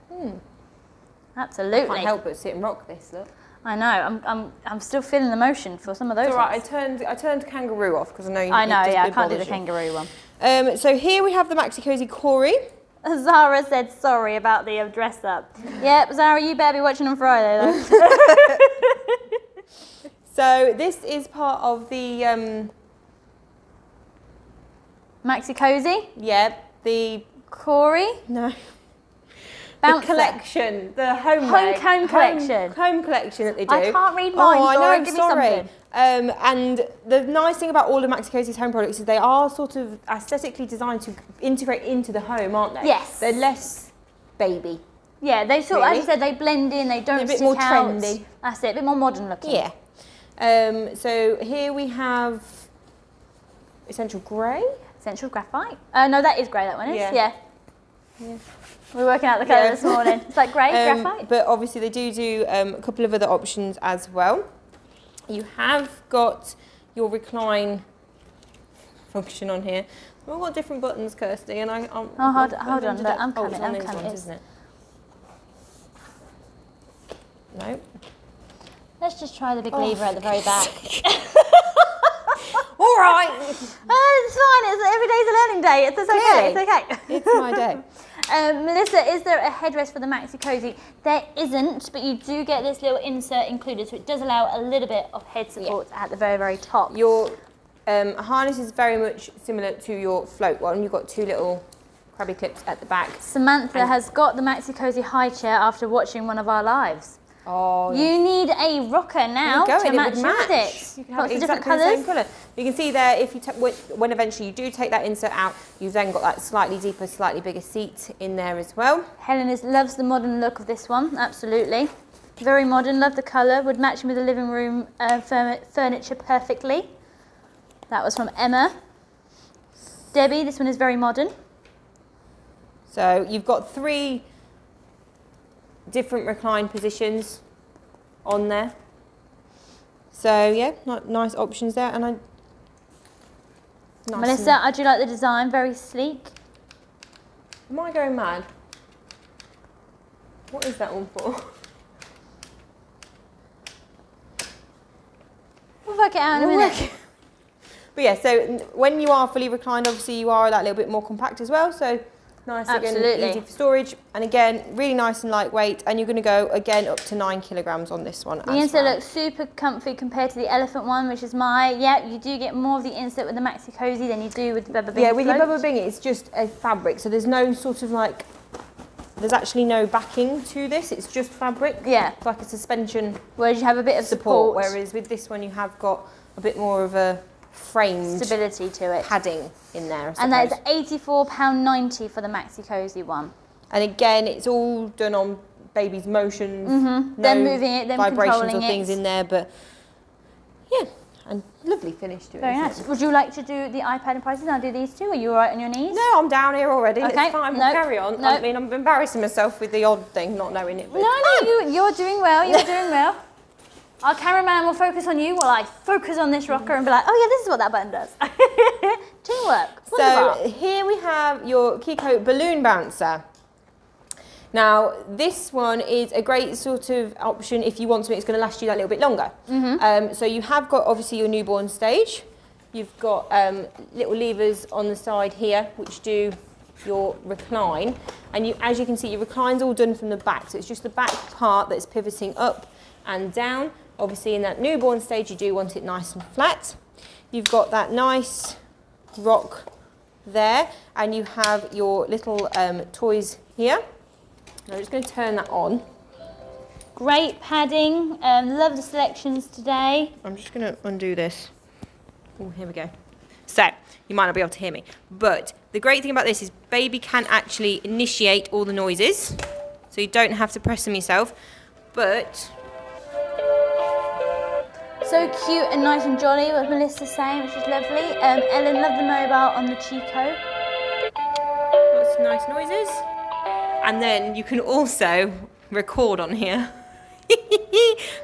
Absolutely. I can't help but sit and rock this, look. I know. I'm still feeling the motion for some of those. It's all right. I turned kangaroo off because I know you. I know. Yeah, I can't do the kangaroo one. So here we have the Maxi Cosy Corey. Zara said sorry about the dress up. Yep, Zara, you better be watching on Friday though. So this is part of the Maxi Cosy. Yep, the Corey. No. Bouncer. The collection, the home collection. Home collection that they do. I can't read mine. Oh, I know. Give sorry. me something. And the nice thing about all of Maxi Cosy's home products is they are sort of aesthetically designed to integrate into the home, aren't they? Yes. They're less baby. Yeah, they sort of, as you said, they blend in. They don't stick out. A bit more trendy. That's it. A bit more modern looking. Yeah. So here we have Essential Grey. Essential Graphite. No, that is grey. That one is. Yeah. We're working out the colour this morning. It's like grey, graphite. But obviously they do a couple of other options as well. You have got your recline function on here. We've all got different buttons, Kirsty, and hold on, look, I'm coming, isn't it? No. Let's just try the big lever at the very back. All right. It's fine. Every day's a learning day. It's okay. It's okay. It's my day. Melissa, is there a headrest for the Maxi Cosy? There isn't, but you do get this little insert included, so it does allow a little bit of head support at the very, very top. Your harness is very much similar to your float one. You've got two little crabby clips at the back. Samantha has got the Maxi Cosy high chair after watching one of our lives. Oh, you need a rocker now to match with it. You can have exactly the same colour. You can see there, if you when eventually you do take that insert out, you've then got that slightly deeper, slightly bigger seat in there as well. Helen loves the modern look of this one, absolutely. Very modern, love the colour, would match with the living room furniture perfectly. That was from Emma. Debbie, this one is very modern. So you've got 3 different recline positions on there. So yeah, nice options there. And Melissa, I do like the design, very sleek. Am I going mad? What is that one for? We'll work it out in a minute. But yeah, so when you are fully reclined, obviously you are that little bit more compact as well. So Nice, Absolutely. again, easy for storage. And again, really nice and lightweight. And you're going to go, again, up to 9 kilograms on this one. The insert looks super comfy compared to the elephant one, which is you do get more of the insert with the Maxi Cosy than you do with the Bambini. Yeah, with your Bambini, it's just a fabric. So there's no sort of like, there's actually no backing to this. It's just fabric. Yeah. It's like a suspension. Whereas you have a bit of support. Whereas with this one, you have got a bit more of a framed stability to it. Padding in there, and that is £84.90 for the Maxi Cosy one. And again, it's all done on baby's motions. No then moving it, then vibrations or controlling things in there, but yeah, and lovely finish to it. Very nice. Would you like to do the iPad and prices? I'll do these two. Are you all right on your knees? No, I'm down here already. Okay. It's fine. We'll carry on. I mean, I'm embarrassing myself with the odd thing, not knowing it. No, you're doing well. You're doing well. Our cameraman will focus on you while I focus on this rocker and be like, oh yeah, this is what that button does. Teamwork. So here we have your Keycode balloon bouncer. Now, this one is a great sort of option if you want something that's going to last you that little bit longer. So you have got obviously your newborn stage. You've got little levers on the side here which do your recline. And as you can see, your recline's all done from the back. So it's just the back part that's pivoting up and down. Obviously in that newborn stage you do want it nice and flat. You've got that nice rock there and you have your little toys here. I'm just going to turn that on. Great padding, love the selections today. I'm just going to undo this. Oh, here we go. So, you might not be able to hear me, but the great thing about this is baby can actually initiate all the noises, so you don't have to press them yourself, but... So cute and nice and jolly, what Melissa's saying, which is lovely. Ellen loved the mobile on the Keycode. Lots of nice noises. And then you can also record on here.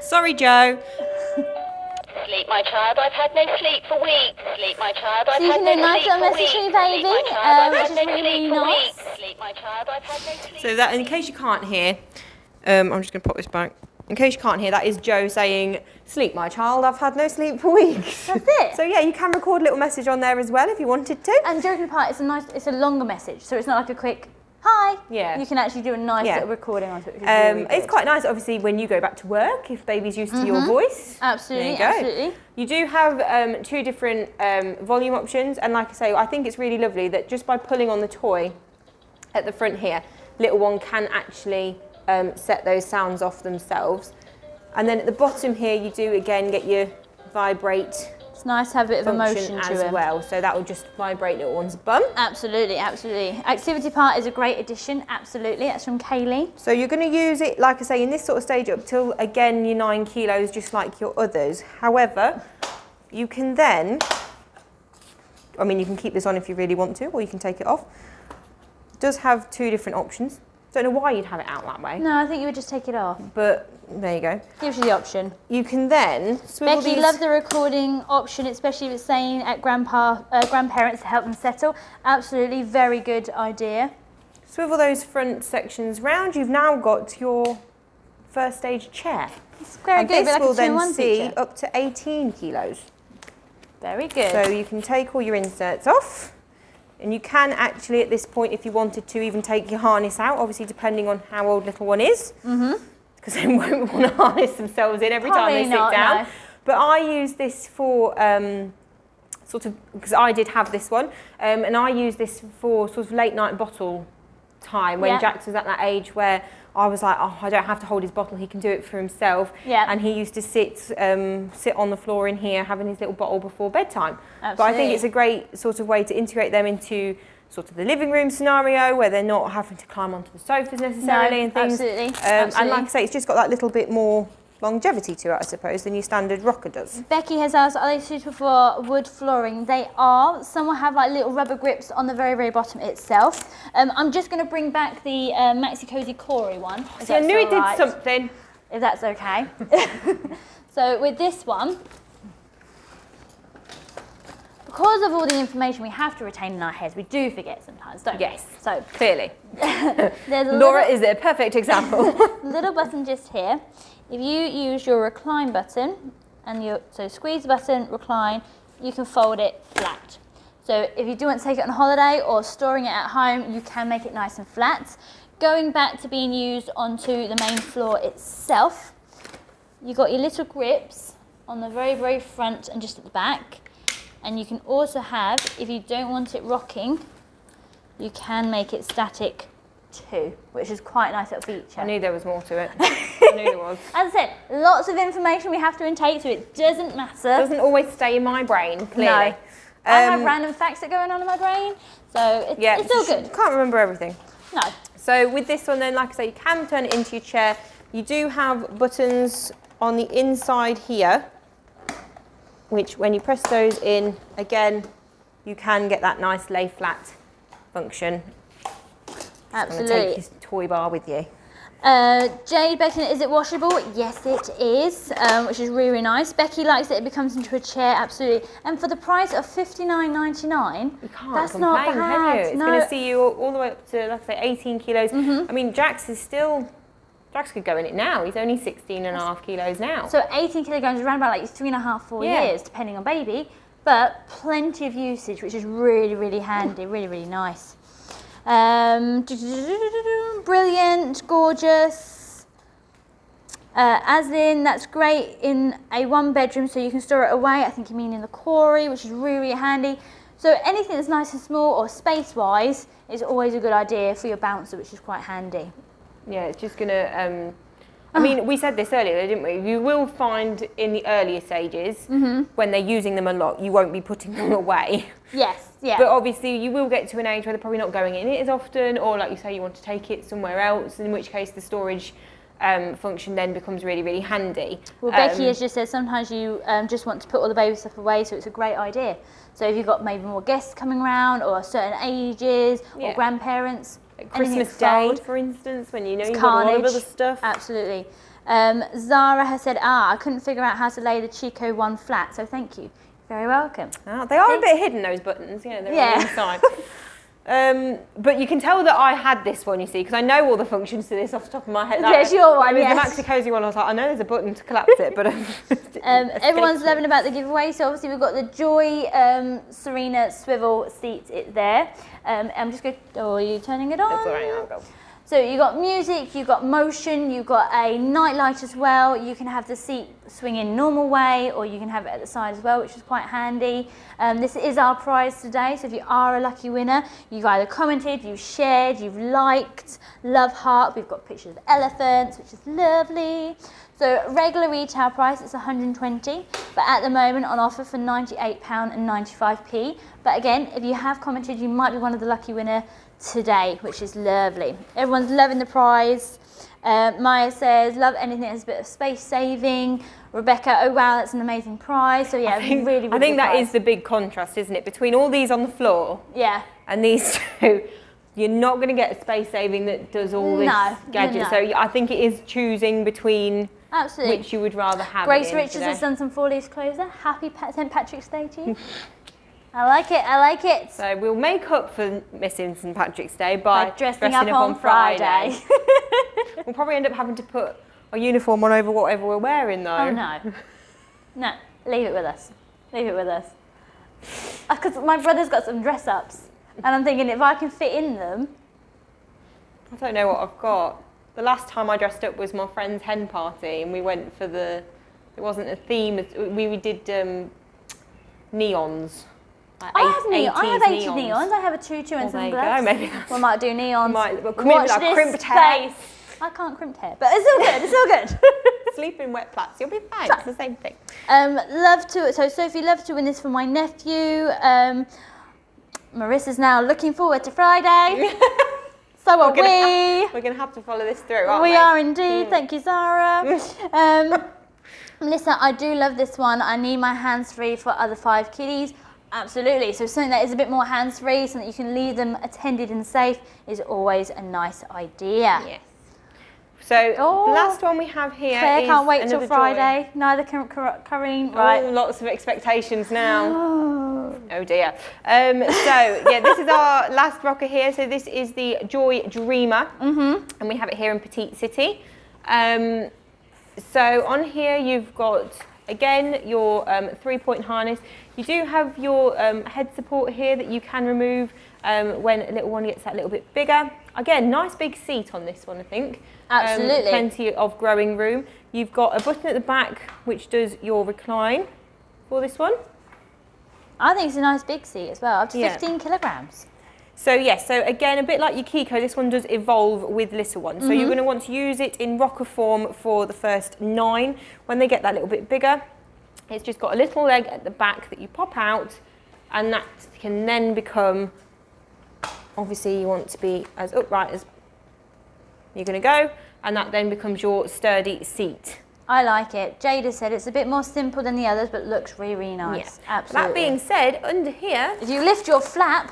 Sorry, Joe. Sleep, my child, I've had no sleep for weeks. Sleep, my child, I've so you had can no do a nice sleep little for message to weeks. your baby, which is really, really nice. Sleep, my child, I've had no sleep. So that, in case you can't hear, I'm just going to pop this back. In case you can't hear, that is Joe saying, sleep, my child, I've had no sleep for weeks. That's it. So yeah, you can record a little message on there as well if you wanted to. And joking apart, it's a longer message, so it's not like a quick, hi. Yeah. You can actually do a nice little recording on it. Which is really it's quite nice, obviously, when you go back to work, if baby's used to your voice. Absolutely, there you go. absolutely. You do have two different volume options, and like I say, I think it's really lovely that just by pulling on the toy at the front here, little one can actually set those sounds off themselves. And then at the bottom here, you do again get your vibrate. It's nice to have a bit of emotion to as it. well, so that will just vibrate little one's bum. Absolutely, absolutely. Activity part is a great addition, absolutely. That's from Kaylee. So you're going to use it, like I say, in this sort of stage up till, again, your 9 kilos, just like your others. However, you can then, I mean, you can keep this on if you really want to, or you can take it off. It does have two different options. Don't know why you'd have it out that way. No, I think you would just take it off. But there you go. Gives you the option. You can then swivel Becky loves the recording option, especially if it's saying at grandparents to help them settle. Absolutely, very good idea. Swivel those front sections round. You've now got your first stage chair. It's very and good. this Like will a then 2-in-1 see feature. up to 18 kilos. Very good. So you can take all your inserts off. And you can actually, at this point, if you wanted to, even take your harness out, obviously depending on how old little one is. Because they won't want to harness themselves in every time they sit down. No. But I use this for sort of, because I did have this one, and I use this for sort of late night bottle time when Jax was at that age where I was like, oh, I don't have to hold his bottle, he can do it for himself. And he used to sit on the floor in here having his little bottle before bedtime. Absolutely. But I think it's a great sort of way to integrate them into sort of the living room scenario where they're not having to climb onto the sofas necessarily and things. Absolutely. And like I say, it's just got that little bit more longevity to it, I suppose, than your standard rocker does. Becky has asked, are they suitable for wood flooring? They are. Some will have like little rubber grips on the very, very bottom itself. I'm just going to bring back the Maxi Cosy Corey one. See, I knew it did something. If that's okay. So with this one, because of all the information we have to retain in our heads, we do forget sometimes, don't we? Yes, so clearly. There's a Laura is a perfect example. little button just here. If you use your recline button, and so squeeze the button, recline, you can fold it flat. So if you do want to take it on holiday or storing it at home, you can make it nice and flat. Going back to being used onto the main floor itself, you've got your little grips on the very, very front and just at the back. And you can also have, if you don't want it rocking, you can make it static too, which is quite a nice little feature. I knew there was more to it. I knew there was. As I said, lots of information we have to intake, so it doesn't matter. It doesn't always stay in my brain, clearly. No. I have random facts that are going on in my brain, so it's all good. You can't remember everything. No. So with this one then, like I say, you can turn it into your chair. You do have buttons on the inside here, which when you press those in, again, you can get that nice lay flat function. Absolutely. Take your toy bar with you. Jade Becky, is it washable? Yes, it is, which is really, really nice. Becky likes it becomes into a chair, absolutely. And for the price of $59.99, You can't that's complain, not bad. can you? It's No. going to see you all the way up to, like I say, 18 kilos. I mean, Jax could go in it now. He's only 16.5 kilos now. So 18 kilograms is around about like 3.5, 4 years, depending on baby, but plenty of usage, which is really, really handy, really, really nice. Brilliant, gorgeous. As in, that's great in a 1-bedroom, so you can store it away. I think you mean in the quarry, which is really, really handy. So anything that's nice and small or space-wise is always a good idea for your bouncer, which is quite handy. Yeah, it's just going to... I mean, we said this earlier, didn't we? You will find in the earlier stages, when they're using them a lot, you won't be putting them away. Yes, yeah. But obviously, you will get to an age where they're probably not going in it as often, or like you say, you want to take it somewhere else, in which case the storage function then becomes really, really handy. Well, Becky has just said sometimes you just want to put all the baby stuff away, so it's a great idea. So if you've got maybe more guests coming around, or certain ages, or grandparents, Christmas Day, for instance, when you know you've got a lot of other stuff. Absolutely. Zara has said, I couldn't figure out how to lay the Chico one flat, so thank you. Very welcome. Oh, they are a bit hidden, those buttons. Yeah, they're on the inside. But you can tell that I had this one, you see, because I know all the functions to this off the top of my head. Yes, your one, the Maxi Cosy one, I was like, I know there's a button to collapse it, but... everyone's loving about the giveaway, so obviously we've got the Joie Serina Swivel seat there. I'm just going to... Oh, are you turning it on? That's all right, I'll go. So you've got music, you've got motion, you've got a night light as well. You can have the seat swing in normal way, or you can have it at the side as well, which is quite handy. This is our prize today, so if you are a lucky winner, you've either commented, you've shared, you've liked, love heart. We've got pictures of elephants, which is lovely. So regular retail price is $120, but at the moment on offer for £98.95. But again, if you have commented, you might be one of the lucky winner today, which is lovely. Everyone's loving the prize. Maya says, love anything that's a bit of space saving. Rebecca, oh wow, that's an amazing prize. So yeah, really, really I think that prize. is the big contrast, isn't it? Between all these on the floor and these two, you're not going to get a space saving that does all this gadget. No. So I think it is choosing between which you would rather have. Grace Richards has done some 4-leaf closer. Happy St. Patrick's Day to you. I like it, I like it. So we'll make up for missing St. Patrick's Day by dressing up on Friday. We'll probably end up having to put a uniform on over whatever we're wearing though. Oh no. No, leave it with us. Leave it with us. Because my brother's got some dress ups and I'm thinking if I can fit in them. I don't know what I've got. The last time I dressed up was my friend's hen party and we went for it wasn't a theme, we did neons. I have 80 neons. I have a tutu and some gloves. Maybe we might do neons. Watch this crimped hair. I can't crimp hair, but it's all good. It's all good. Sleep in wet plaits. You'll be fine. It's the same thing. So Sophie, love to win this for my nephew. Marissa's now looking forward to Friday. So are we. We're going to have to follow this through, aren't we? We are indeed. Thank you, Zara. Melissa, I do love this one. I need my hands free for other 5 kiddies. Absolutely. So something that is a bit more hands-free, so that you can leave them attended and safe, is always a nice idea. Yes. So last one we have here Claire is can't wait till another Friday. Joy. Neither can Corinne. Right. Oh, lots of expectations now. Oh dear. This is our last rocker here. So this is the Joy Dreamer, and we have it here in Petite City. So on here you've got Again, your 3-point harness. You do have your head support here that you can remove when a little one gets that little bit bigger. Again, nice big seat on this one, I think. Absolutely. Plenty of growing room. You've got a button at the back which does your recline for this one. I think it's a nice big seat as well, up to 15 kilograms. So yes, so again, a bit like your Keycode, this one does evolve with little ones. So you're going to want to use it in rocker form for the first 9. When they get that little bit bigger, it's just got a little leg at the back that you pop out, and that can then become, obviously you want to be as upright as you're going to go, and that then becomes your sturdy seat. I like it. Jade has said it's a bit more simple than the others, but looks really, really nice. Yeah. Absolutely. That being said, under here, if you lift your flap,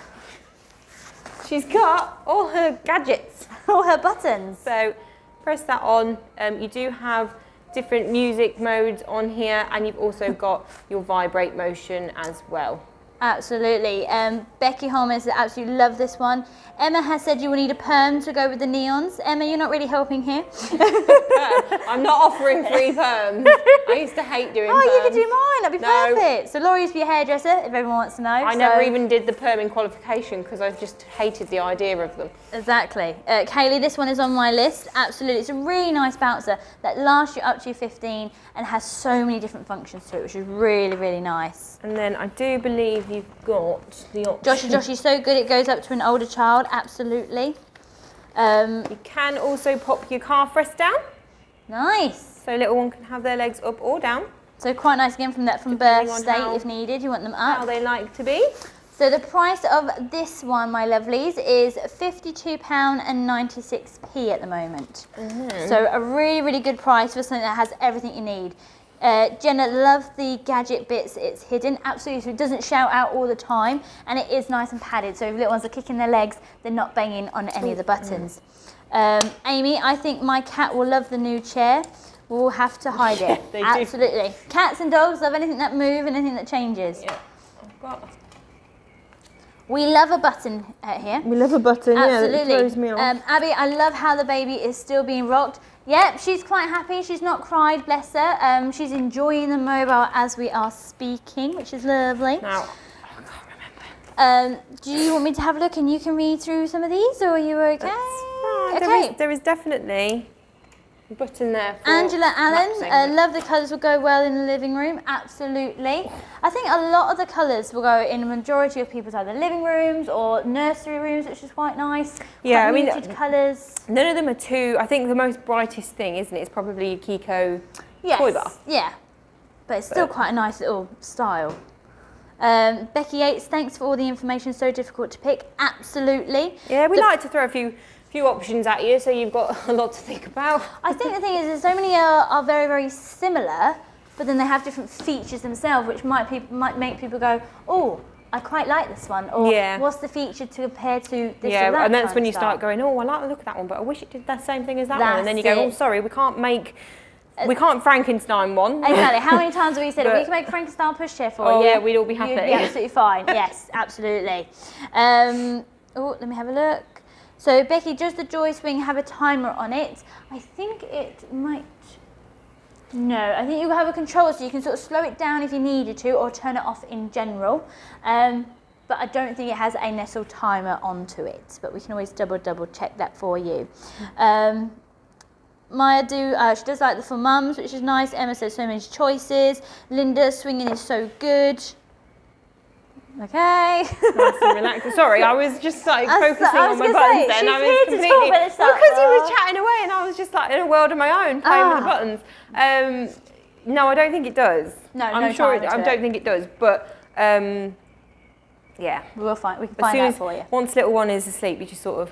she's got all her gadgets. all her buttons. So press that on. You do have different music modes on here, and you've also got your vibrate motion as well. Absolutely. Becky Holmes absolutely love this one. Emma has said you will need a perm to go with the neons. Emma, you're not really helping here. I'm not offering free perms. I used to hate doing perms. Oh, you could do mine. That'd be perfect. So Laurie used to be a hairdresser, if everyone wants to know. I never even did the perming qualification because I just hated the idea of them. Exactly. Kaylee, this one is on my list. Absolutely. It's a really nice bouncer that lasts you up to 15 and has so many different functions to it, which is really, really nice. And then I do believe you've got the option. Joshie's so good it goes up to an older child, absolutely. You can also pop your calf rest down. Nice. So little one can have their legs up or down. So quite nice again from birth state if needed. You want them up. How they like to be. So the price of this one, my lovelies, is £52.96 at the moment. So a really, really good price for something that has everything you need. Jenna loves the gadget bits. It's hidden, absolutely, so it doesn't shout out all the time, and it is nice and padded, so if little ones are kicking their legs, they're not banging on any of the buttons. Amy, I think my cat will love the new chair. We'll have to hide it. Absolutely. Do. Cats and dogs love anything that moves and anything that changes. Yeah. I've got... We love a button here. We love a button, absolutely. Yeah, that throws me off. Abby, I love how the baby is still being rocked. Yep, she's quite happy. She's not cried, bless her. She's enjoying the mobile as we are speaking, which is lovely. Now, I can't remember. Do you want me to have a look and you can read through some of these, or are you okay? Okay. There is definitely a button there for Angela Allen, love the colours will go well in the living room. Absolutely. I think a lot of the colours will go in a majority of people's either living rooms or nursery rooms, which is quite nice. Yeah, quite muted colours. None of them are too. I think the most brightest thing, isn't it? It's probably Keycode toy bar. Yeah, but it's still quite a nice little style. Becky Yates, thanks for all the information. So difficult to pick. Absolutely. Yeah, we like to throw a few options at you, so you've got a lot to think about. I think the thing is so many are very, very similar, but then they have different features themselves, which might make people go, oh, I quite like this one, or what's the feature to compare to this or that? Yeah, and that's when you start going, oh, I like the look of that one, but I wish it did the same thing as that one. And then you go, oh, sorry, we can't Frankenstein one. Exactly. How many times have we said, we can make Frankenstein Pushchair for you? Oh, yeah, we'd all be happy. You'd be absolutely fine. Yes, absolutely. Oh, let me have a look. So, Becky, does the Joy Swing have a timer on it? I think it might. No, I think you have a control, so you can sort of slow it down if you needed to, or turn it off in general. But I don't think it has a Nestle timer onto it. But we can always double check that for you. Maya she does like the for mums, which is nice. Emma says so many choices. Linda, swinging is so good. Okay. Nice and relaxed. Sorry, I was just like focusing on my buttons then. I was completely because you were chatting away and I was just like in a world of my own playing with the buttons. No, I don't think it does. No, I'm sure I don't think it does, but yeah. We can find out for you. Once little one is asleep, you just sort of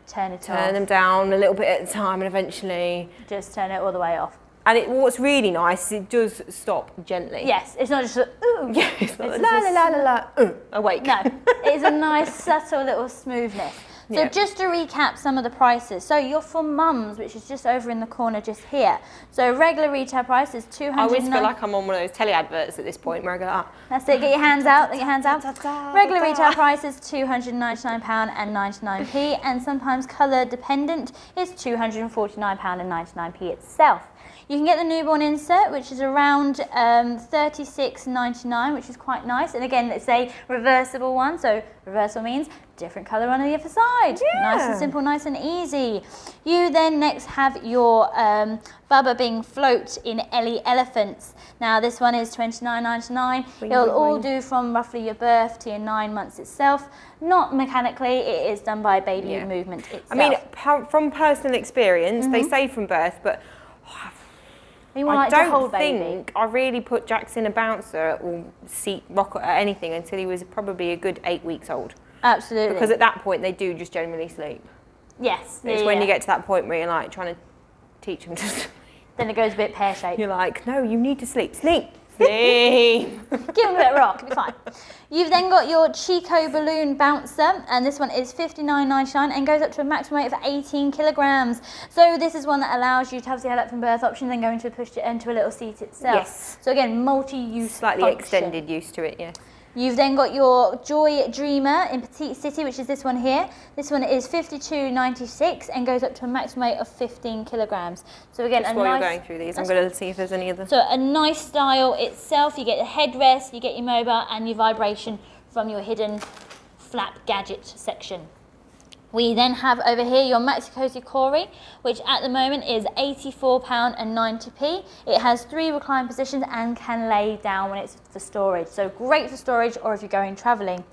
turn them down a little bit at a time, and eventually just turn it all the way off. And what's really nice is it does stop gently. Yes, it's not just a, ooh. Yeah, it's not la la la la la, awake. No, it's a nice subtle little smoothness. So Yep. just to recap some of the prices. So you're for mums, which is just over in the corner just here. So regular retail price is I always feel $209. like I'm on one of those telly adverts at this point where I go, That's it, get your hands out, get your hands out. Regular retail price is £299.99p, and sometimes colour dependent is £249.99p itself. You can get the newborn insert, which is around $36.99, which is quite nice. And again, it's a reversible one, so reversible means different colour on the other side. Nice and simple, nice and easy. You then next have your Bubba Bing float in Ellie Elephants. Now this one is $29.99. It'll all do from roughly your birth to your 9 months itself. Not mechanically, it is done by baby movement itself. I mean, from personal experience, they say from birth, but you I like to hold don't baby. think I really put Jax in a bouncer or seat rocker or anything until he was probably a good 8 weeks old. Absolutely. Because at that point they do just generally sleep. Yes. It's when you get to that point where you're like trying to teach them to sleep. Then it goes a bit pear-shaped. You're like, no, you need to sleep. Sleep. Sleep. Give them a bit of rock, it'll be fine. You've then got your Chico balloon bouncer, and this one is $59.99 and goes up to a maximum weight of 18 kilograms. So this is one that allows you to have the head up from birth option, then go into a little seat itself. Yes. So again, multi-use Slightly function. extended use to it, yeah. You've then got your Joy Dreamer in Petite City, which is this one here. This one is $52.96 and goes up to a maximum weight of 15 kilograms. So again, Just while you're going through these, I'm going to see if there's any other. So a nice style itself. You get the headrest, you get your mobile and your vibration from your hidden flap gadget section. We then have over here your Maxi Cosy Corey, which at the moment is £84.90p. It has 3 recline positions and can lay down when it's for storage. So great for storage or if you're going travelling.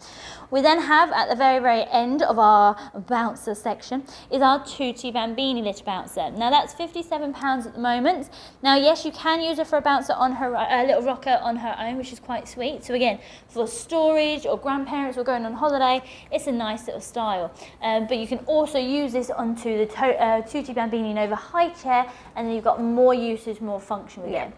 We then have at the very, very end of our bouncer section is our Tutti Bambini litter bouncer. Now that's £57 at the moment. Now yes, you can use her for a bouncer on her, a little rocker on her own, which is quite sweet. So again, for storage or grandparents or going on holiday, it's a nice little style. But you can also use this onto the Tutti Bambini Nova high chair, and then you've got more usage, more function with it.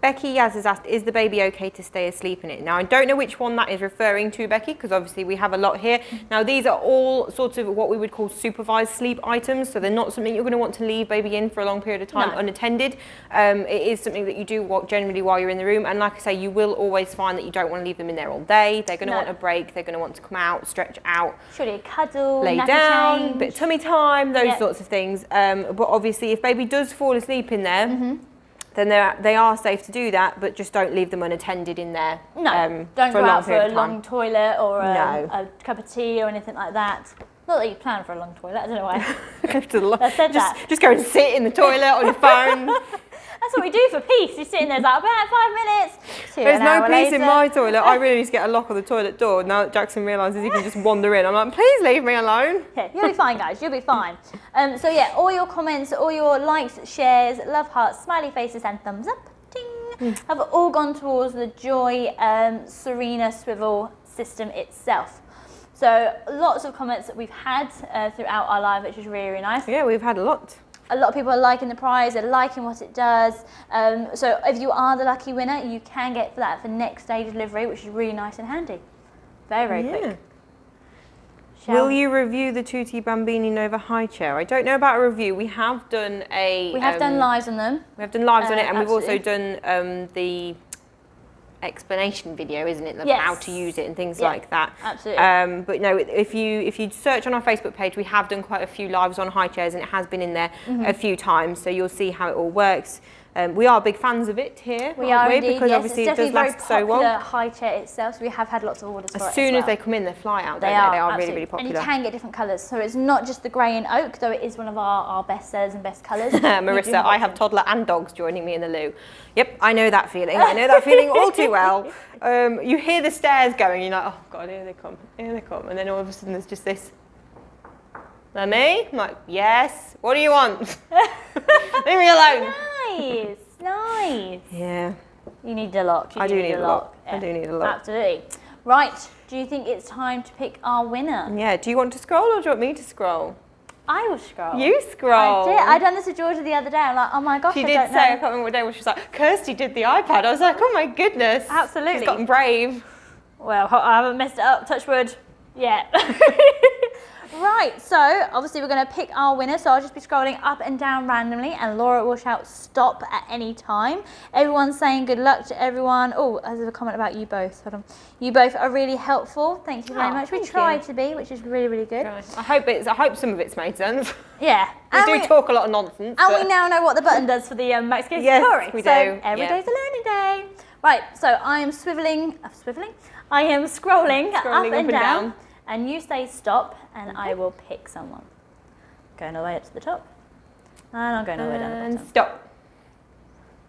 Becky Yaz has asked, is the baby okay to stay asleep in it? Now, I don't know which one that is referring to, Becky, because obviously we have a lot here. Now, these are all sort of what we would call supervised sleep items, so they're not something you're going to want to leave baby in for a long period of time unattended. It is something that you do generally while you're in the room, and like I say, you will always find that you don't want to leave them in there all day. They're going to want a break, they're going to want to come out, stretch out, surely a cuddle, lay down, bit of tummy time, those sorts of things. But obviously, if baby does fall asleep in there, then they are safe to do that, but just don't leave them unattended in there. No, don't go out for a long toilet or a cup of tea or anything like that. Not that you plan for a long toilet, I don't know why. I said that. Just go and sit in the toilet on your phone. That's what we do for peace. You're sitting there like, about 5 minutes. There's no peace in my toilet. I really need to get a lock on the toilet door now that Jackson realises he can just wander in. I'm like, please leave me alone. Yeah, you'll be fine, guys. You'll be fine. So yeah, all your comments, all your likes, shares, love hearts, smiley faces and thumbs up, ding, have all gone towards the Joie Serina Swivel system itself. So lots of comments that we've had throughout our live, which is really, really nice. Yeah, we've had a lot. A lot of people are liking the prize, they're liking what it does. So if you are the lucky winner, you can get that for next day delivery, which is really nice and handy. Very, very quick. Will you review the Tutti Bambini Nova high chair? I don't know about a review. We have done done lives on them. We have done lives on it, and we've also done the explanation video, isn't it, of how to use it and things like that. Absolutely. But no, if you search on our Facebook page, we have done quite a few lives on high chairs, and it has been in there a few times, so you'll see how it all works. We are big fans of it here, we are indeed, because obviously it does last so well. It's definitely very popular high chair itself, so we have had lots of orders for it. As soon as they come in, they fly out. They are really, really popular. And you can get different colours, so it's not just the grey and oak, though it is one of our best sellers and best colours. Marissa, I have toddler and dogs joining me in the loo. Yep, I know that feeling. I know that feeling all too well. You hear the stairs going, you're like, oh God, here they come, and then all of a sudden there's just this. Me? I'm like, yes. What do you want? Leave me alone. Nice. Nice. Yeah. You need a lock. I do need a lock. I do need a lock. Absolutely. Right. Do you think it's time to pick our winner? Yeah. Do you want to scroll or do you want me to scroll? I will scroll. You scroll. I did. I done this with Georgia the other day. I'm like, oh my gosh, she did say, I can't remember what day, where she was like, Kirsty did the iPad. I was like, oh my goodness. Absolutely. She's gotten brave. Well, I haven't messed it up. Touch wood. Yeah. Right, so obviously we're going to pick our winner, so I'll just be scrolling up and down randomly and Laura will shout stop at any time. Everyone's saying good luck to everyone. Oh, there's a comment about you both. Hold on. You both are really helpful. Thank you very much. We tried to be, which is really, really good. Right. I hope some of it's made sense. Yeah. We do talk a lot of nonsense. And we now know what the button does for the Maxi story. Yes, we do. Every day's a learning day. Right, so I am I am scrolling up and down. And you say stop, and I will pick someone. Going all the way up to the top. And I'm going all the way down the bottom. Stop.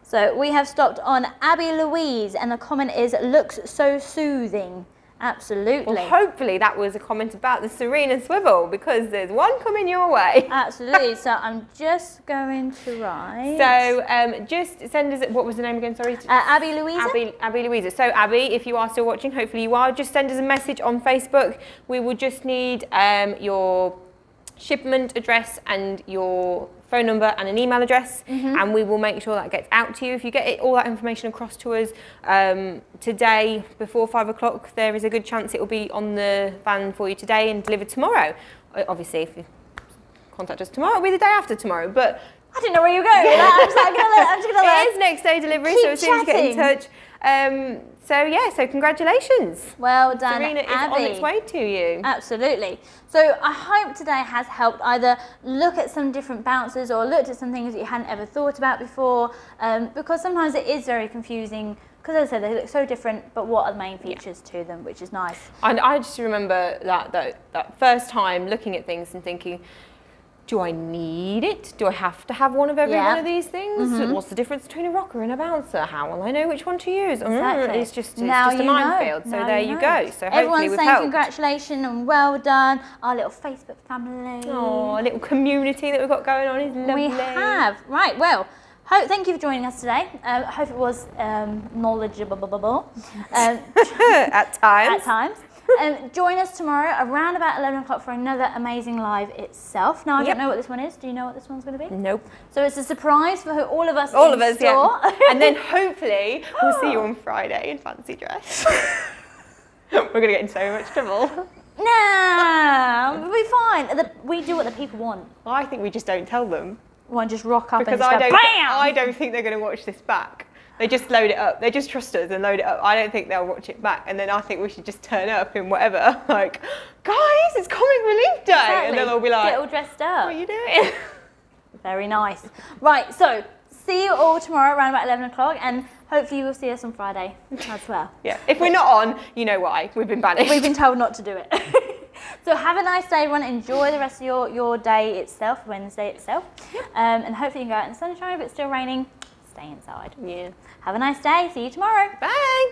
So we have stopped on Abby Louise, and the comment is, looks so soothing. Absolutely. Well, hopefully that was a comment about the Serina Swivel, because there's one coming your way. Absolutely. So I'm just going to write. So just send us, what was the name again, sorry? Abby Louise. Abby Louisa. So Abby, if you are still watching, hopefully you are, just send us a message on Facebook. We will just need your shipment address and your phone number and an email address, and we will make sure that gets out to you. If you get all that information across to us today before 5 o'clock, there is a good chance it will be on the van for you today and delivered tomorrow. Obviously, if you contact us tomorrow, it'll be the day after tomorrow, but I didn't know where you were going with that. I'm just gonna let it is next day delivery, so as soon as you get in touch. So congratulations. Well done, Serena Abby. is on its way to you. Absolutely. So I hope today has helped either look at some different bouncers or looked at some things that you hadn't ever thought about before, because sometimes it is very confusing, because as I said, they look so different, but what are the main features to them, which is nice. And I just remember that first time looking at things and thinking, do I need it? Do I have to have one of every one of these things? What's the difference between a rocker and a bouncer? How will I know which one to use? Exactly. It's just a minefield. So there you go. So hopefully everyone's we've saying helped. Congratulations and well done. Our little Facebook family. Oh, a little community that we've got going on is lovely. We have. Right, well, thank you for joining us today. Hope it was knowledgeable. At times. At times. Join us tomorrow around about 11 o'clock for another amazing live itself. Now, I don't know what this one is. Do you know what this one's going to be? Nope. So it's a surprise for all of us in store. Yeah. And then hopefully we'll see you on Friday in fancy dress. We're going to get in so much trouble. Nah, we'll be fine. We do what the people want. Well, I think we just don't tell them. One just rock up because and just go, bam! I don't think they're going to watch this back. They just load it up. They just trust us and load it up. I don't think they'll watch it back. And then I think we should just turn up in whatever. Like, guys, it's Comic Relief Day. Exactly. And then they'll be like, get all dressed up. What are you doing? Very nice. Right, so see you all tomorrow around about 11 o'clock. And hopefully you will see us on Friday as well. Yeah, if we're not on, you know why. We've been banished. We've been told not to do it. So have a nice day, everyone. Enjoy the rest of your day itself, Wednesday itself. And hopefully you can go out in the sunshine. If it's still raining, stay inside. Yeah. Have a nice day. See you tomorrow. Bye.